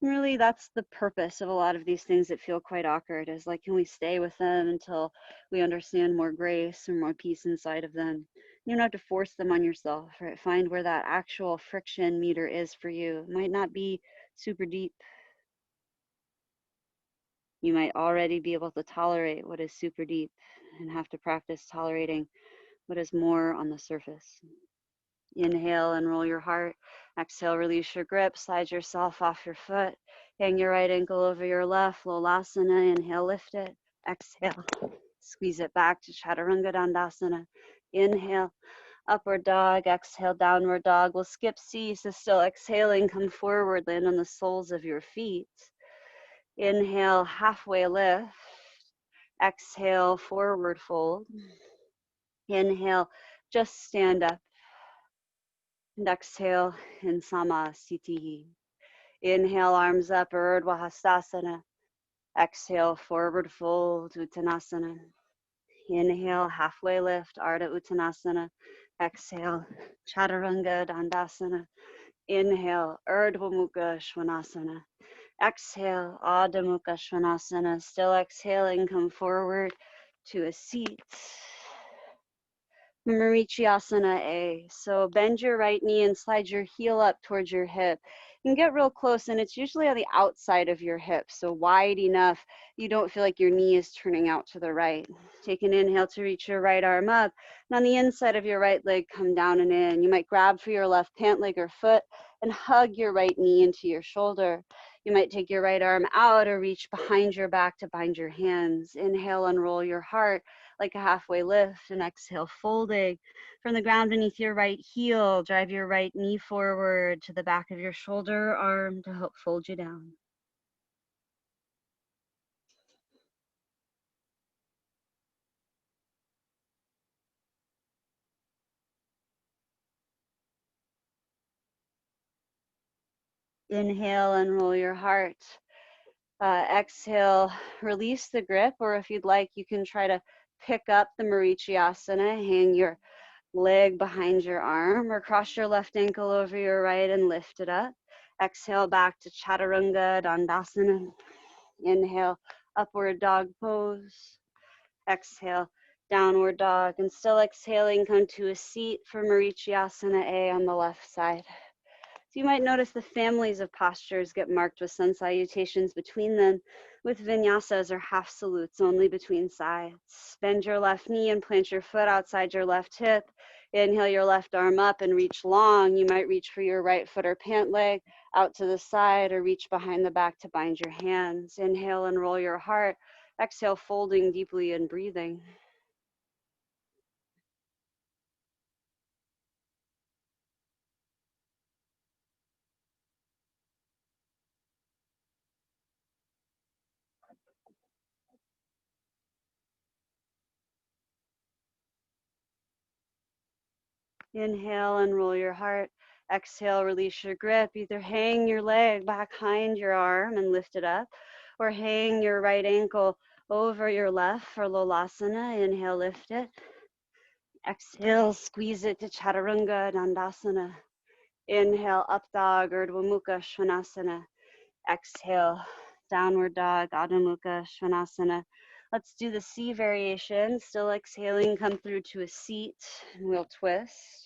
And really, that's the purpose of a lot of these things that feel quite awkward, is like, can we stay with them until we understand more grace or more peace inside of them? You don't have to force them on yourself, right? Find where that actual friction meter is for you. It might not be super deep. You might already be able to tolerate what is super deep and have to practice tolerating what is more on the surface. Inhale and roll your heart. Exhale, release your grip. Slide yourself off your foot. Hang your right ankle over your left. Lola Sana. Inhale, lift it. Exhale, squeeze it back to Chaturanga Dandasana. Inhale, upward dog. Exhale, downward dog. We'll skip C, so still exhaling. Come forward, land on the soles of your feet. Inhale, halfway lift. Exhale, forward fold. Inhale, just stand up. And exhale in Samasthiti. Inhale, arms up, Urdhva Hastasana. Exhale, forward fold, Uttanasana. Inhale, halfway lift, Ardha Uttanasana. Exhale, Chaturanga Dandasana. Inhale, Urdhva Mukha Svanasana. Exhale, Adha Mukha Svanasana. Still exhaling, come forward to a seat. Marichyasana A. So bend your right knee and slide your heel up towards your hip. You can get real close, and it's usually on the outside of your hip, so wide enough you don't feel like your knee is turning out to the right. Take an inhale to reach your right arm up, and on the inside of your right leg, come down and in. You might grab for your left pant leg or foot and hug your right knee into your shoulder. You might take your right arm out or reach behind your back to bind your hands. Inhale, unroll your heart like a halfway lift, and exhale, folding from the ground beneath your right heel. Drive your right knee forward to the back of your shoulder arm to help fold you down. Inhale, unroll your heart. Exhale, release the grip, or if you'd like, you can try to pick up the Marichyasana, hang your leg behind your arm, or cross your left ankle over your right and lift it up. Exhale, back to Chaturanga Dandasana. Inhale, upward dog pose. Exhale, downward dog. And still exhaling, come to a seat for Marichyasana A on the left side. So you might notice the families of postures get marked with sun salutations between them, with vinyasas or half salutes only between sides. Bend your left knee and plant your foot outside your left hip. Inhale your left arm up and reach long. You might reach for your right foot or pant leg out to the side, or reach behind the back to bind your hands. Inhale and roll your heart. Exhale, folding deeply and breathing. Inhale and roll your heart. Exhale, release your grip. Either hang your leg behind your arm and lift it up, or hang your right ankle over your left for Lola Sana. Inhale, lift it. Exhale, squeeze it to Chaturanga Dandasana. Inhale, up dog, Urdhva Mukha Svanasana. Exhale, downward dog, Adho Mukha Svanasana. Let's do the C variation. Still exhaling, come through to a seat, and we'll twist.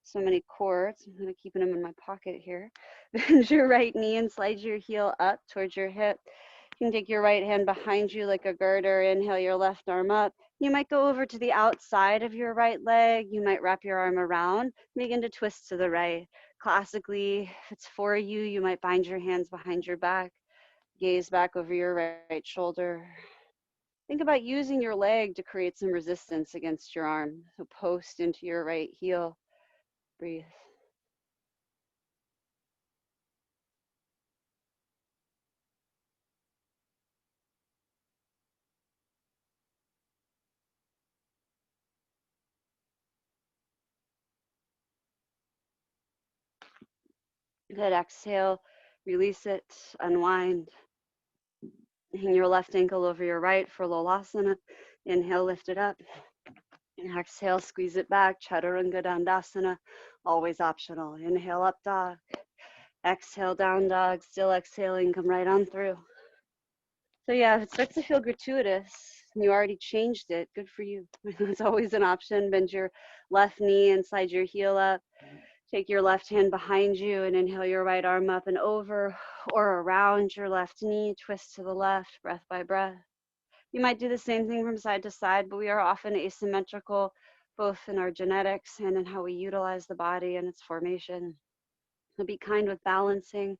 So many cords. I'm going to keep them in my pocket here. Bend your right knee and slide your heel up towards your hip. You can take your right hand behind you like a girder. Inhale your left arm up. You might go over to the outside of your right leg. You might wrap your arm around. Begin to twist to the right. Classically, if it's for you, you might bind your hands behind your back. Gaze back over your right shoulder. Think about using your leg to create some resistance against your arm. So post into your right heel. Breathe. Good. Exhale, release it, unwind. Hang your left ankle over your right for Lola Sana. Inhale, lift it up. And exhale, squeeze it back. Chaturanga Dandasana, always optional. Inhale, up dog. Exhale, down dog. Still exhaling, come right on through. So yeah, if it starts to feel gratuitous, and you already changed it, good for you. It's always an option. Bend your left knee and slide your heel up. Take your left hand behind you and inhale your right arm up and over or around your left knee. Twist to the left, breath by breath. You might do the same thing from side to side, but we are often asymmetrical, both in our genetics and in how we utilize the body and its formation. So be kind with balancing,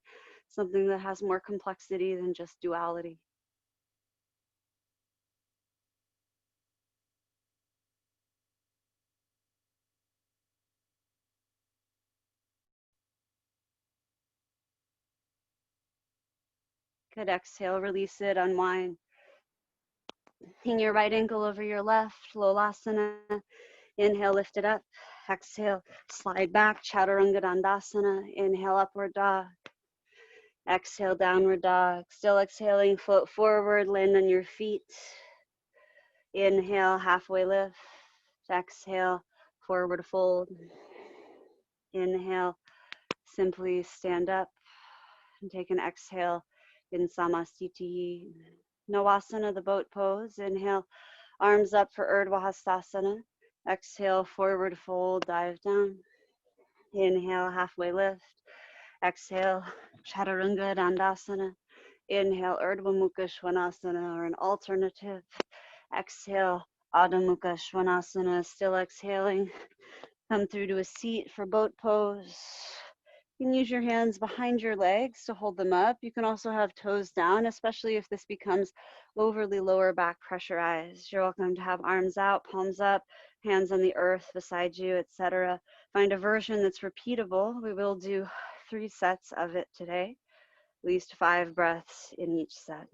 something that has more complexity than just duality. Good. Exhale, release it, unwind. Hang your right ankle over your left, Lola Sana. Inhale, lift it up. Exhale, slide back, Chaturanga Dandasana. Inhale, upward dog. Exhale, downward dog. Still exhaling, float forward, land on your feet. Inhale, halfway lift. Exhale, forward fold. Inhale, simply stand up and take an exhale in Samastiti. Navasana, the boat pose. Inhale, arms up for Urdhva Hastasana. Exhale, forward fold, dive down. Inhale, halfway lift. Exhale, Chaturanga Dandasana. Inhale, Urdhva Mukha Svanasana, or an alternative. Exhale, Adho Mukha Svanasana. Still exhaling. Come through to a seat for boat pose. You can use your hands behind your legs to hold them up. You can also have toes down, especially if this becomes overly lower back pressurized. You're welcome to have arms out, palms up, hands on the earth beside you, etc. Find a version that's repeatable. We will do 3 sets of it today, at least 5 breaths in each set.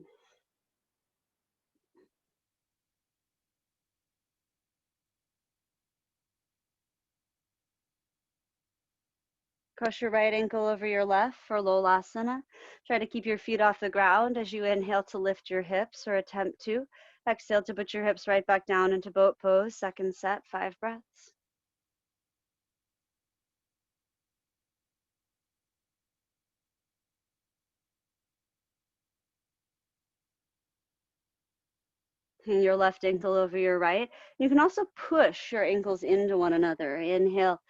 Cross your right ankle over your left for Lola Sana. Try to keep your feet off the ground as you inhale to lift your hips, or attempt to. Exhale to put your hips right back down into boat pose. Second set, 5 breaths. Hang your left ankle over your right. You can also push your ankles into one another. Inhale,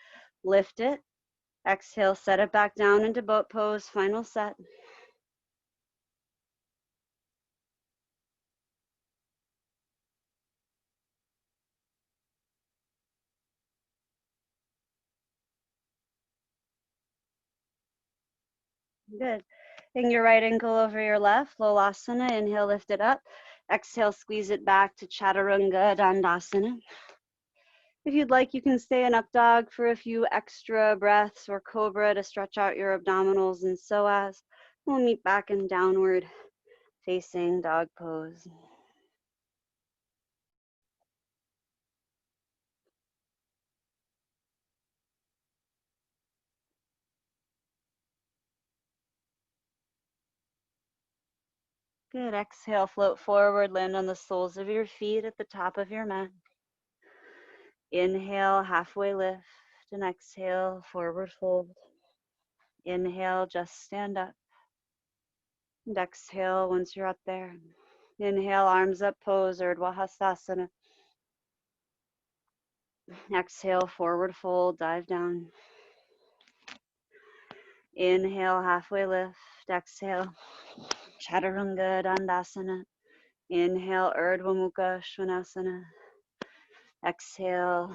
lift it. Exhale, set it back down into boat pose, final set. Good. Bring your right ankle over your left, Lola Sana. Inhale, lift it up. Exhale, squeeze it back to Chaturanga Dandasana. If you'd like, you can stay in up dog for a few extra breaths, or Cobra to stretch out your abdominals and psoas. We'll meet back in downward facing dog pose. Good. Exhale, float forward, land on the soles of your feet at the top of your mat. Inhale, halfway lift, and exhale, forward fold. Inhale, just stand up. And exhale once you're up there. Inhale, arms up, pose, Urdhva Hastasana. Exhale, forward fold, dive down. Inhale, halfway lift. Exhale, Chaturanga Dandasana. Inhale, Urdhva Mukha Svanasana. Exhale,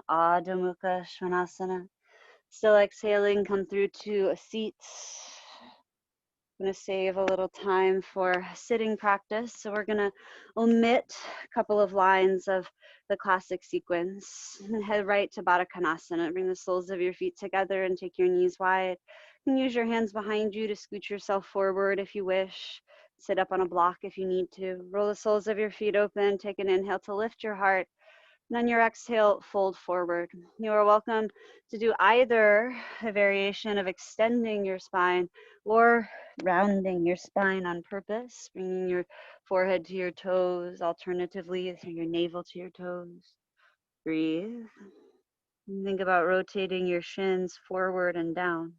Adho Mukha Svanasana. Still exhaling, come through to a seat. I'm going to save a little time for sitting practice. So we're going to omit a couple of lines of the classic sequence and head right to Barakanasana. Bring the soles of your feet together and take your knees wide. You can use your hands behind you to scoot yourself forward if you wish. Sit up on a block if you need to. Roll the soles of your feet open. Take an inhale to lift your heart. And on your exhale, fold forward. You are welcome to do either a variation of extending your spine or rounding your spine on purpose, bringing your forehead to your toes, alternatively, your navel to your toes. Breathe. And think about rotating your shins forward and down.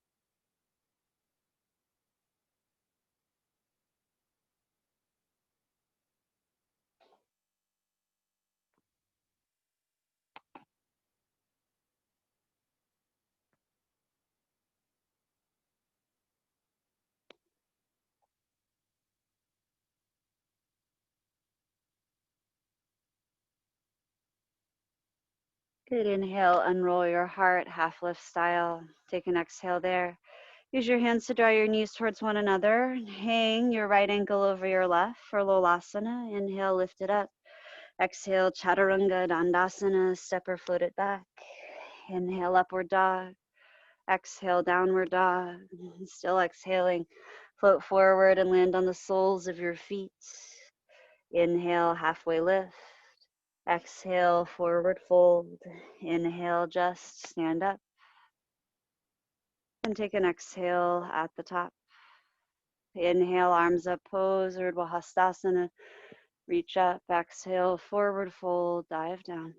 Good. Inhale, unroll your heart, half lift style. Take an exhale there. Use your hands to draw your knees towards one another. Hang your right ankle over your left for Lola Sana. Inhale, lift it up. Exhale, Chaturanga Dandasana, step or float it back. Inhale, upward dog. Exhale, downward dog. Still exhaling, float forward and land on the soles of your feet. Inhale, halfway lift. Exhale, forward fold. Inhale, just stand up. And take an exhale at the top. Inhale, arms up, pose, Urdhva Hastasana. Reach up, exhale, forward fold, dive down.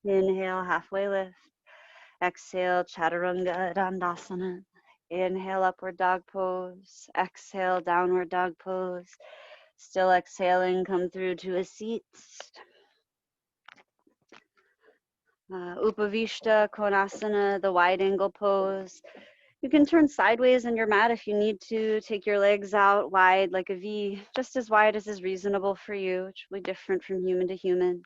Inhale, halfway lift. Exhale, Chaturanga Dandasana. Inhale, upward dog pose. Exhale, downward dog pose. Still exhaling, come through to a seat. Upavishta, Konasana, the wide angle pose. You can turn sideways on your mat if you need to. Take your legs out wide like a V, just as wide as is reasonable for you, which will be different from human to human.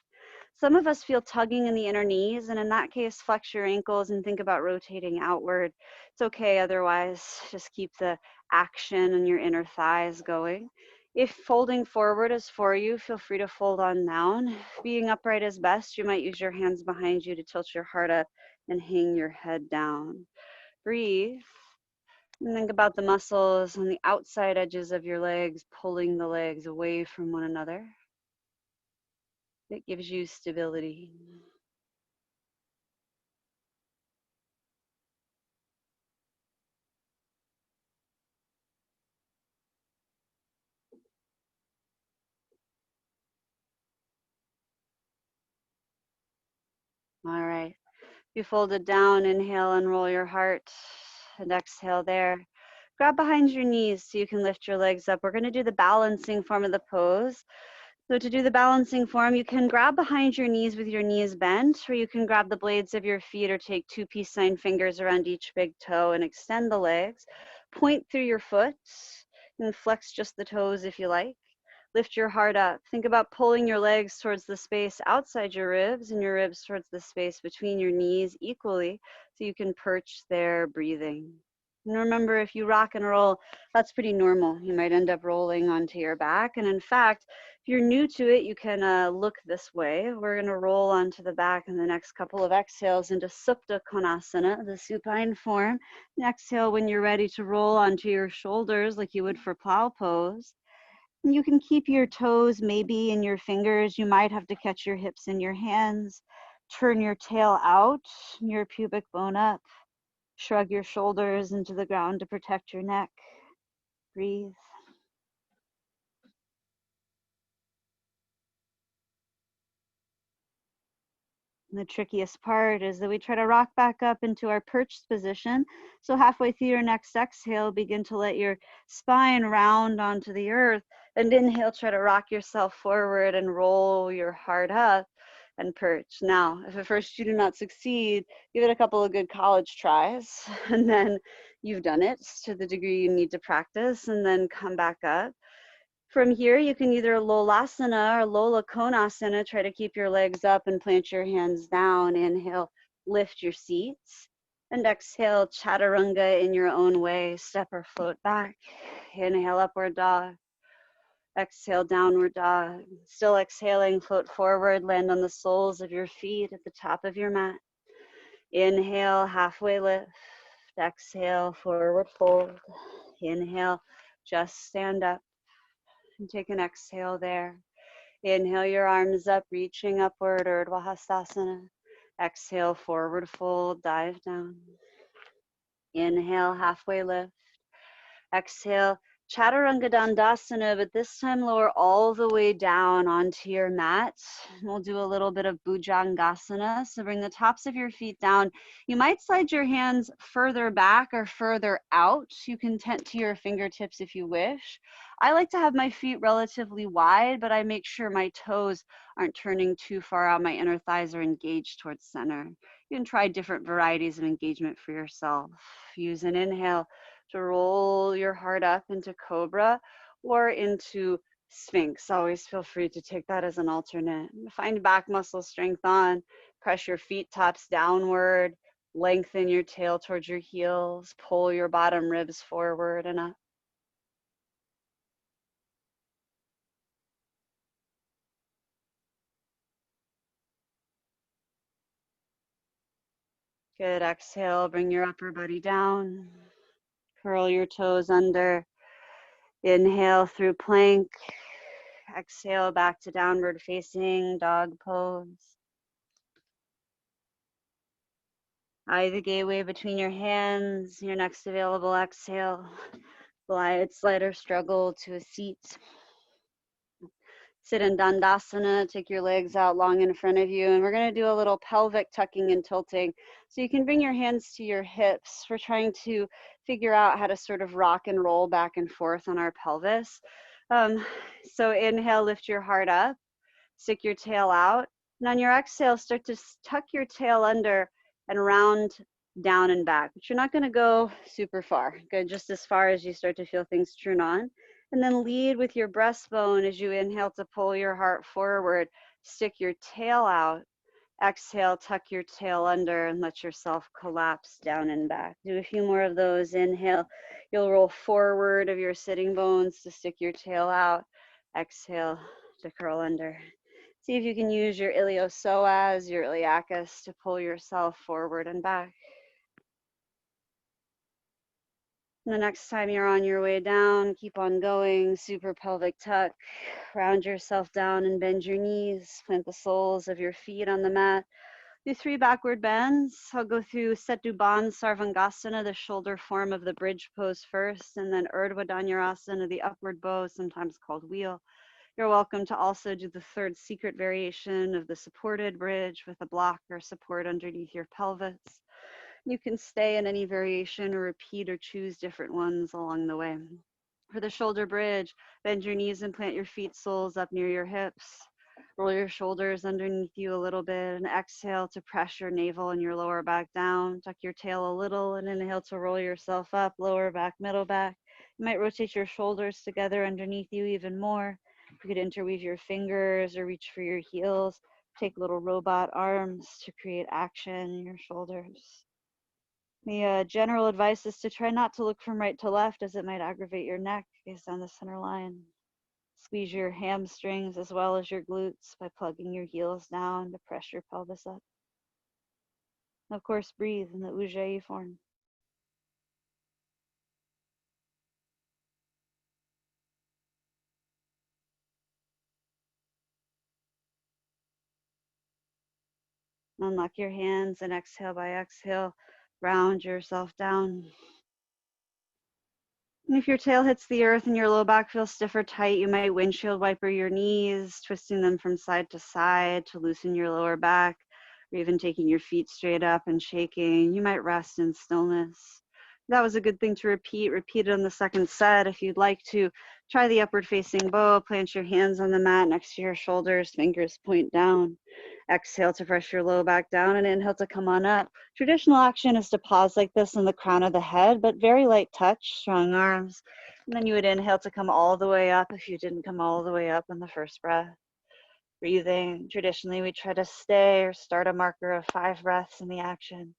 Some of us feel tugging in the inner knees, and in that case, flex your ankles and think about rotating outward. It's okay otherwise, just keep the action in your inner thighs going. If folding forward is for you, feel free to fold on down. Being upright is best. You might use your hands behind you to tilt your heart up and hang your head down. Breathe. And think about the muscles on the outside edges of your legs, pulling the legs away from one another. It gives you stability. All right. You fold it down, inhale and roll your heart, and exhale there. Grab behind your knees so you can lift your legs up. We're going to do the balancing form of the pose. So to do the balancing form, you can grab behind your knees with your knees bent, or you can grab the blades of your feet or take 2 peace sign fingers around each big toe and extend the legs. Point through your foot and flex just the toes if you like. Lift your heart up. Think about pulling your legs towards the space outside your ribs and your ribs towards the space between your knees equally so you can perch there breathing. And remember, if you rock and roll, that's pretty normal. You might end up rolling onto your back. And in fact, if you're new to it, you can look this way. We're going to roll onto the back in the next couple of exhales into Supta Konasana, the supine form. And exhale when you're ready to roll onto your shoulders like you would for plow pose. And you can keep your toes maybe in your fingers. You might have to catch your hips in your hands. Turn your tail out, your pubic bone up. Shrug your shoulders into the ground to protect your neck. Breathe. And the trickiest part is that we try to rock back up into our perched position. So halfway through your next exhale, begin to let your spine round onto the earth. And inhale, try to rock yourself forward and roll your heart up and perch. Now, if at first you do not succeed, give it a couple of good college tries, and then you've done it to the degree you need to practice, and then come back up. From here, you can either Lola Sana or Lola Konasana. Try to keep your legs up and plant your hands down. Inhale, lift your seats. And exhale, Chaturanga in your own way. Step or float back. Inhale, upward dog. Exhale, downward dog. Still exhaling, float forward. Land on the soles of your feet at the top of your mat. Inhale, halfway lift. Exhale, forward fold. Inhale, just stand up. And take an exhale there. Inhale your arms up, reaching upward, Urdhva Hastasana. Exhale, forward fold, dive down. Inhale, halfway lift. Exhale, Chaturanga Dandasana, but this time lower all the way down onto your mat. We'll do a little bit of Bhujangasana. So bring the tops of your feet down. You might slide your hands further back or further out. You can tent to your fingertips if you wish. I like to have my feet relatively wide, but I make sure my toes aren't turning too far out. My inner thighs are engaged towards center. You can try different varieties of engagement for yourself. Use an inhale to roll your heart up into Cobra or into Sphinx. Always feel free to take that as an alternate. Find back muscle strength on. Press your feet tops downward. Lengthen your tail towards your heels. Pull your bottom ribs forward and up. Good. Exhale. Bring your upper body down. Curl your toes under. Inhale through plank. Exhale back to downward facing dog pose. Eye the gateway between your hands. Your next available exhale. Glide, slide, or struggle to a seat. Sit in Dandasana. Take your legs out long in front of you. And we're going to do a little pelvic tucking and tilting. So you can bring your hands to your hips. We're trying to figure out how to sort of rock and roll back and forth on our pelvis. So inhale, lift your heart up. Stick your tail out. And on your exhale, start to tuck your tail under and round down and back. But you're not going to go super far. Good, just as far as you start to feel things turn on. And then lead with your breastbone as you inhale to pull your heart forward. Stick your tail out. Exhale, tuck your tail under and let yourself collapse down and back. Do a few more of those. Inhale, you'll roll forward of your sitting bones to stick your tail out. Exhale to curl under. See if you can use your iliopsoas, your iliacus to pull yourself forward and back. And the next time you're on your way down, keep on going. Super pelvic tuck. Round yourself down and bend your knees. Plant the soles of your feet on the mat. Do 3 backward bends. I'll go through Setubandha Sarvangasana, the shoulder form of the bridge pose first, and then Urdhva Dhanurasana, the upward bow, sometimes called wheel. You're welcome to also do the 3rd secret variation of the supported bridge with a block or support underneath your pelvis. You can stay in any variation or repeat or choose different ones along the way. For the shoulder bridge, bend your knees and plant your feet soles up near your hips. Roll your shoulders underneath you a little bit and exhale to press your navel and your lower back down. Tuck your tail a little and inhale to roll yourself up, lower back, middle back. You might rotate your shoulders together underneath you even more. You could interweave your fingers or reach for your heels. Take little robot arms to create action in your shoulders. The general advice is to try not to look from right to left as it might aggravate your neck based on the center line. Squeeze your hamstrings as well as your glutes by plugging your heels down to press your pelvis up. Of course, breathe in the Ujjayi form. Unlock your hands and exhale by exhale. Round yourself down. And if your tail hits the earth and your low back feels stiff or tight, you might windshield wiper your knees, twisting them from side to side to loosen your lower back, or even taking your feet straight up and shaking. You might rest in stillness. That was a good thing to repeat. Repeat it on the second set. If you'd like to, try the upward facing bow. Plant your hands on the mat next to your shoulders, fingers point down. Exhale to press your low back down and inhale to come on up. Traditional action is to pause like this in the crown of the head, but very light touch, strong arms. And then you would inhale to come all the way up if you didn't come all the way up in the first breath. Breathing, traditionally we try to stay or start a marker of 5 breaths in the action.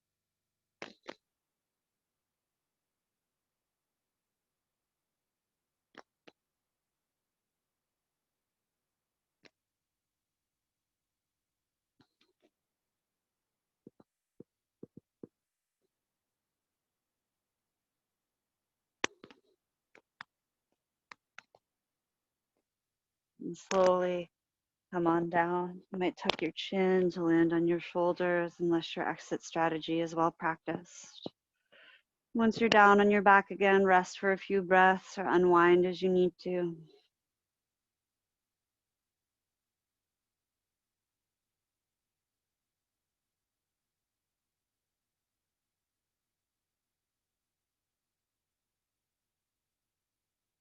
And slowly come on down. You might tuck your chin to land on your shoulders unless your exit strategy is well practiced. Once you're down on your back again, rest for a few breaths or unwind as you need to.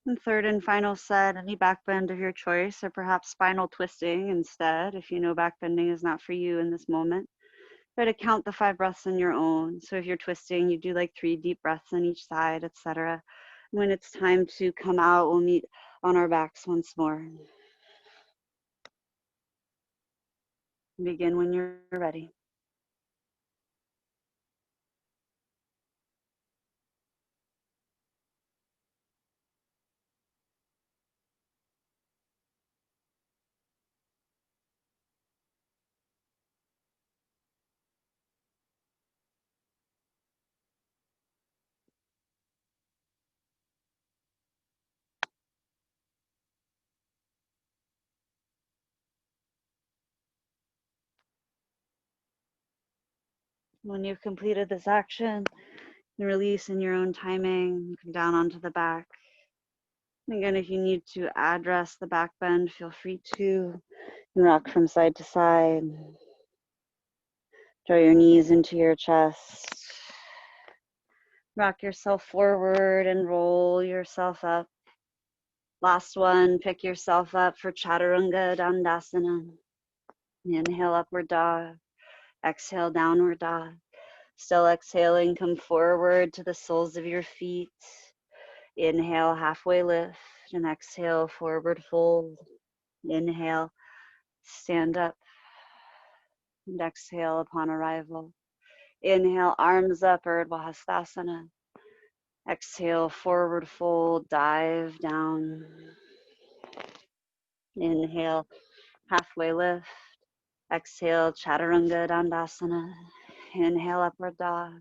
And third and final set, any back bend of your choice, or perhaps spinal twisting instead, if you know back bending is not for you in this moment. Try to count the 5 breaths on your own. So if you're twisting, you do like 3 deep breaths on each side, etc. When it's time to come out, we'll meet on our backs once more. Begin when you're ready. When you've completed this action, you release in your own timing, come down onto the back. Again, if you need to address the back bend, feel free to rock from side to side. Draw your knees into your chest. Rock yourself forward and roll yourself up. Last one, pick yourself up for Chaturanga Dandasana. Inhale, upward dog. Exhale, downward dog. Still exhaling, come forward to the soles of your feet. Inhale, halfway lift, and exhale, forward fold. Inhale, stand up, and exhale upon arrival. Inhale, arms up, Urdhva Hastasana. Exhale, forward fold, dive down. Inhale, halfway lift. Exhale, Chaturanga Dandasana. Inhale, upward dog.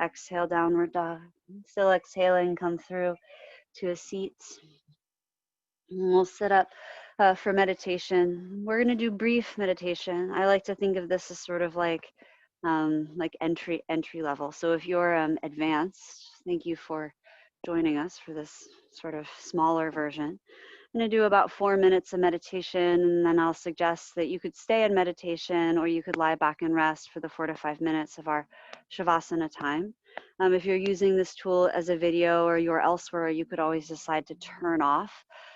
Exhale, downward dog. Still exhaling, come through to a seat. And we'll sit up for meditation. We're going to do brief meditation. I like to think of this as sort of like entry level. So if you're advanced, thank you for joining us for this sort of smaller version. I'm going to do about 4 minutes of meditation, and then I'll suggest that you could stay in meditation or you could lie back and rest for the 4 to 5 minutes of our Shavasana time. If you're using this tool as a video or you're elsewhere, you could always decide to turn off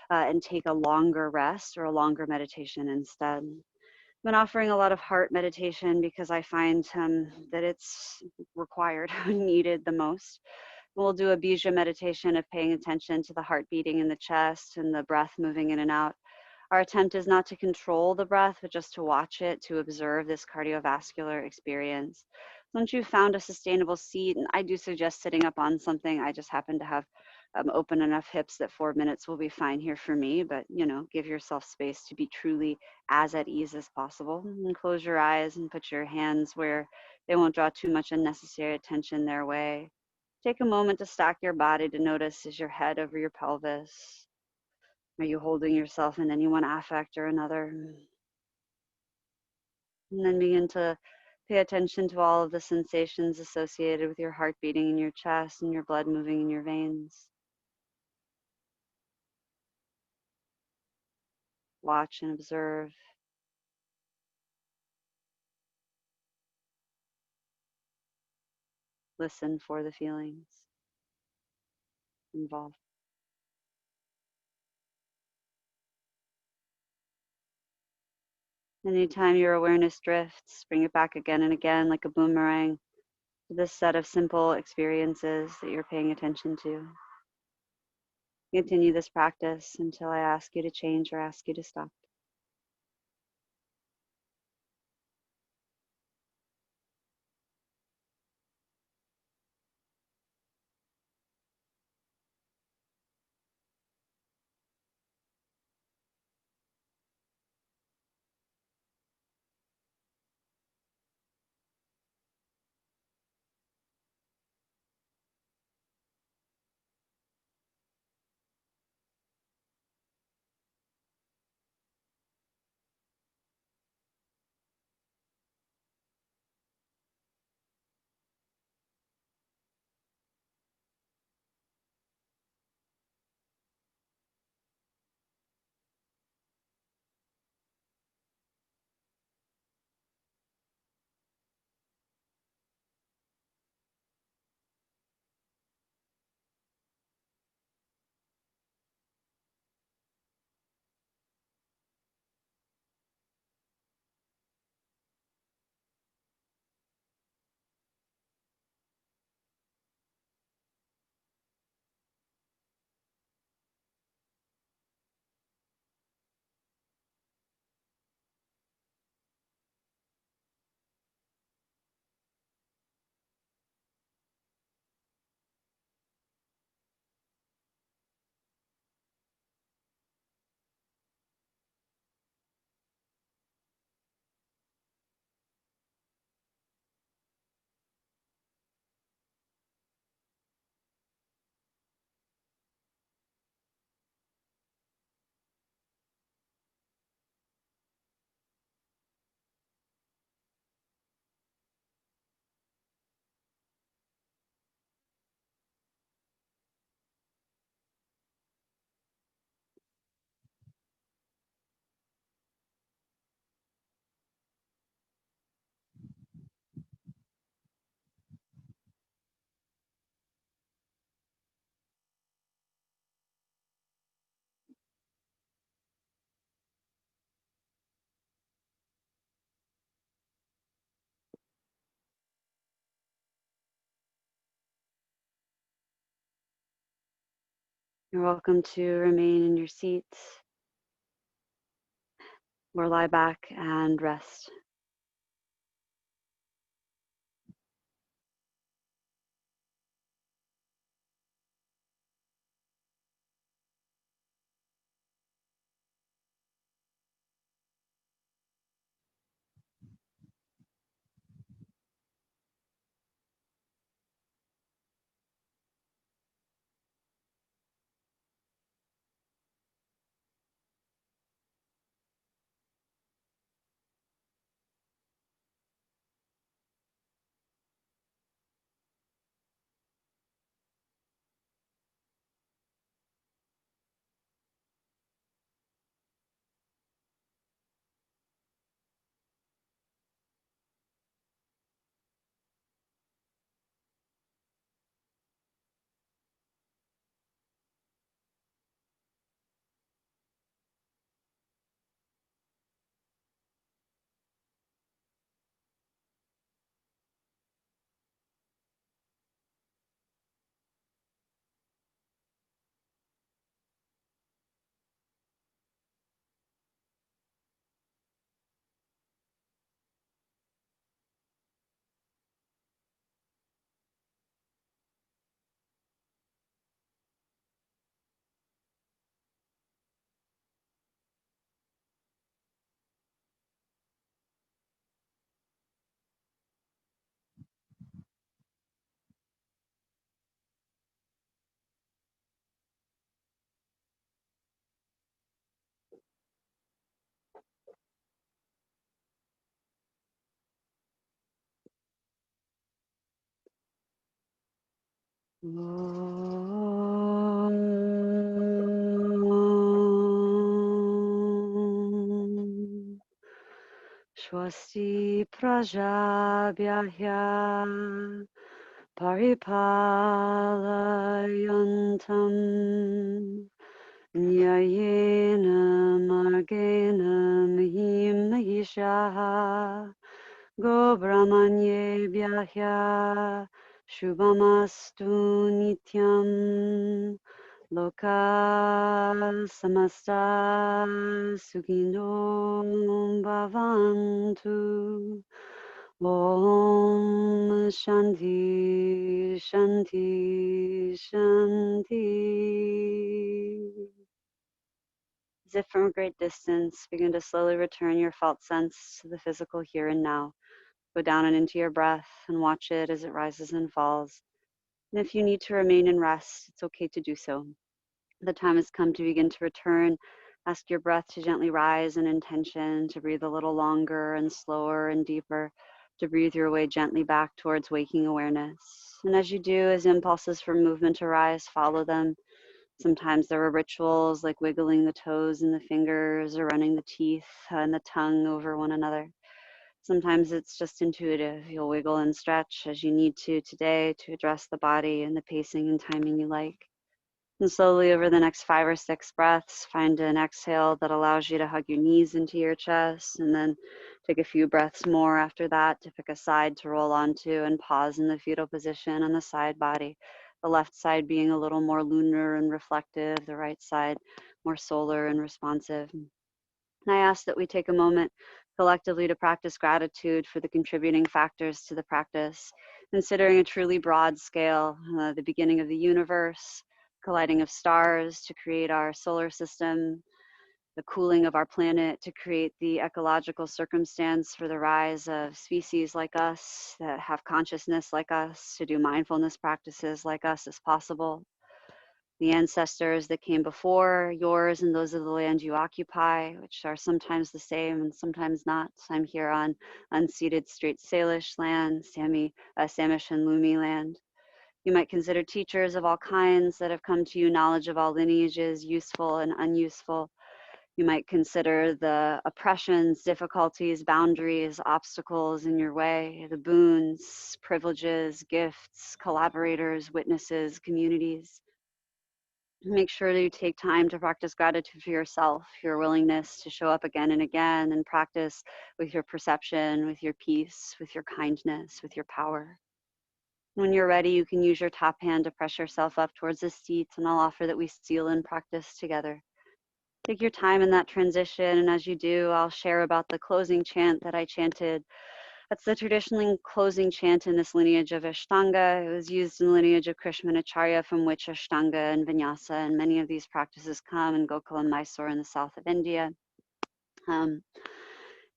and take a longer rest or a longer meditation instead. I've been offering a lot of heart meditation because I find that it's required, needed the most. We'll do a bija meditation of paying attention to the heart beating in the chest and the breath moving in and out. Our attempt is not to control the breath, but just to watch it, to observe this cardiovascular experience. Once you've found a sustainable seat, and I do suggest sitting up on something, I just happen to have open enough hips that 4 minutes will be fine here for me, but give yourself space to be truly as at ease as possible. And close your eyes and put your hands where they won't draw too much unnecessary attention their way. Take a moment to stack your body to notice, is your head over your pelvis? Are you holding yourself in any one affect or another? And then begin to pay attention to all of the sensations associated with your heart beating in your chest and your blood moving in your veins. Watch and observe. Listen for the feelings involved. Anytime your awareness drifts, bring it back again and again like a boomerang to this set of simple experiences that you're paying attention to. Continue this practice until I ask you to change or ask you to stop. You're welcome to remain in your seats or lie back and rest. Swasti prajabhyah paripalayantam nyayena margena mahim mahishaha go brahmanyebhyah shubhamastu nityam loka samasta sukhino bhavantu. Om Shanti Shanti Shanti. As if from a great distance, begin to slowly return your felt sense to the physical here and now. Go down and into your breath and watch it as it rises and falls. And if you need to remain in rest, it's okay to do so. The time has come to begin to return. Ask your breath to gently rise in intention, to breathe a little longer and slower and deeper, to breathe your way gently back towards waking awareness. And as you do, as impulses for movement arise, follow them. Sometimes there are rituals like wiggling the toes and the fingers or running the teeth and the tongue over one another. Sometimes it's just intuitive. You'll wiggle and stretch as you need to today to address the body and the pacing and timing you like. And slowly over the next 5 or 6 breaths, find an exhale that allows you to hug your knees into your chest, and then take a few breaths more after that to pick a side to roll onto and pause in the fetal position on the side body. The left side being a little more lunar and reflective, the right side more solar and responsive. And I ask that we take a moment collectively to practice gratitude for the contributing factors to the practice, considering a truly broad scale, the beginning of the universe, colliding of stars to create our solar system, the cooling of our planet to create the ecological circumstance for the rise of species like us that have consciousness like us, to do mindfulness practices like us as possible. The ancestors that came before yours and those of the land you occupy, which are sometimes the same and sometimes not. I'm here on unceded Straight Salish land, Samish and Lumi land. You might consider teachers of all kinds that have come to you, knowledge of all lineages, useful and unuseful. You might consider the oppressions, difficulties, boundaries, obstacles in your way, the boons, privileges, gifts, collaborators, witnesses, communities. Make sure that you take time to practice gratitude for yourself, your willingness to show up again and again, and practice with your perception, with your peace, with your kindness, with your power. When you're ready, you can use your top hand to press yourself up towards the seat, and I'll offer that we seal in practice together. Take your time in that transition, and as you do, I'll share about the closing chant that I chanted. That's the traditional closing chant in this lineage of Ashtanga. It was used in the lineage of Krishnamacharya, from which Ashtanga and Vinyasa and many of these practices come in Gokul and Mysore in the south of India.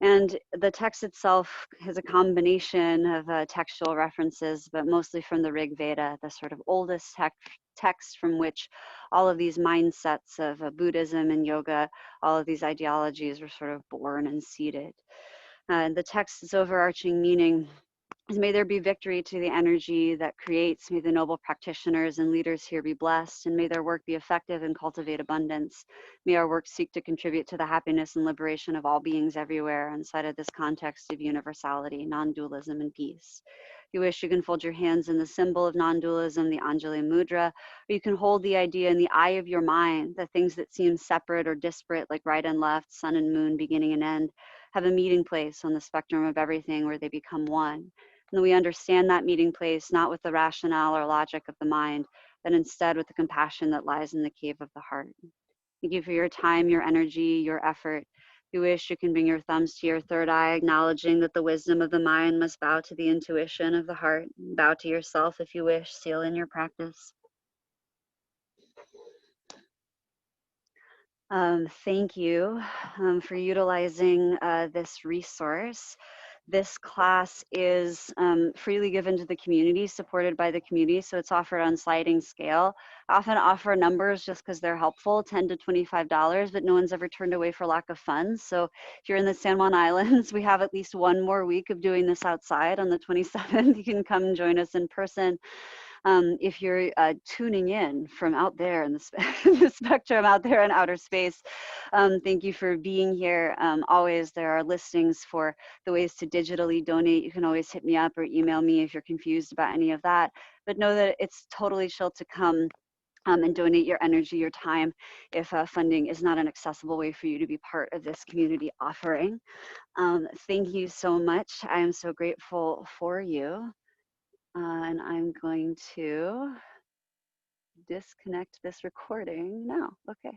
And the text itself has a combination of textual references, but mostly from the Rig Veda, the sort of oldest text from which all of these mindsets of Buddhism and yoga, all of these ideologies were sort of born and seeded. The text's overarching meaning is, may there be victory to the energy that creates. May the noble practitioners and leaders here be blessed, and may their work be effective and cultivate abundance. May our work seek to contribute to the happiness and liberation of all beings everywhere inside of this context of universality, non-dualism, and peace. If you wish, you can fold your hands in the symbol of non-dualism, the Anjali Mudra, or you can hold the idea in the eye of your mind, the things that seem separate or disparate, like right and left, sun and moon, beginning and end, have a meeting place on the spectrum of everything where they become one. And we understand that meeting place not with the rationale or logic of the mind, but instead with the compassion that lies in the cave of the heart. Thank you for your time, your energy, your effort. If you wish, you can bring your thumbs to your third eye, acknowledging that the wisdom of the mind must bow to the intuition of the heart. Bow to yourself if you wish, seal in your practice. Thank you for utilizing this resource. This class is freely given to the community, supported by the community, so it's offered on sliding scale. I often offer numbers just because they're helpful, $10 to $25, but no one's ever turned away for lack of funds. So if you're in the San Juan Islands, we have at least one more week of doing this outside on the 27th. You can come and join us in person. If you're tuning in from out there in the, the spectrum, out there in outer space, thank you for being here. Always, there are listings for the ways to digitally donate. You can always hit me up or email me if you're confused about any of that. But know that it's totally chill to come and donate your energy, your time, if funding is not an accessible way for you to be part of this community offering. Thank you so much. I am so grateful for you. And I'm going to disconnect this recording now. Okay.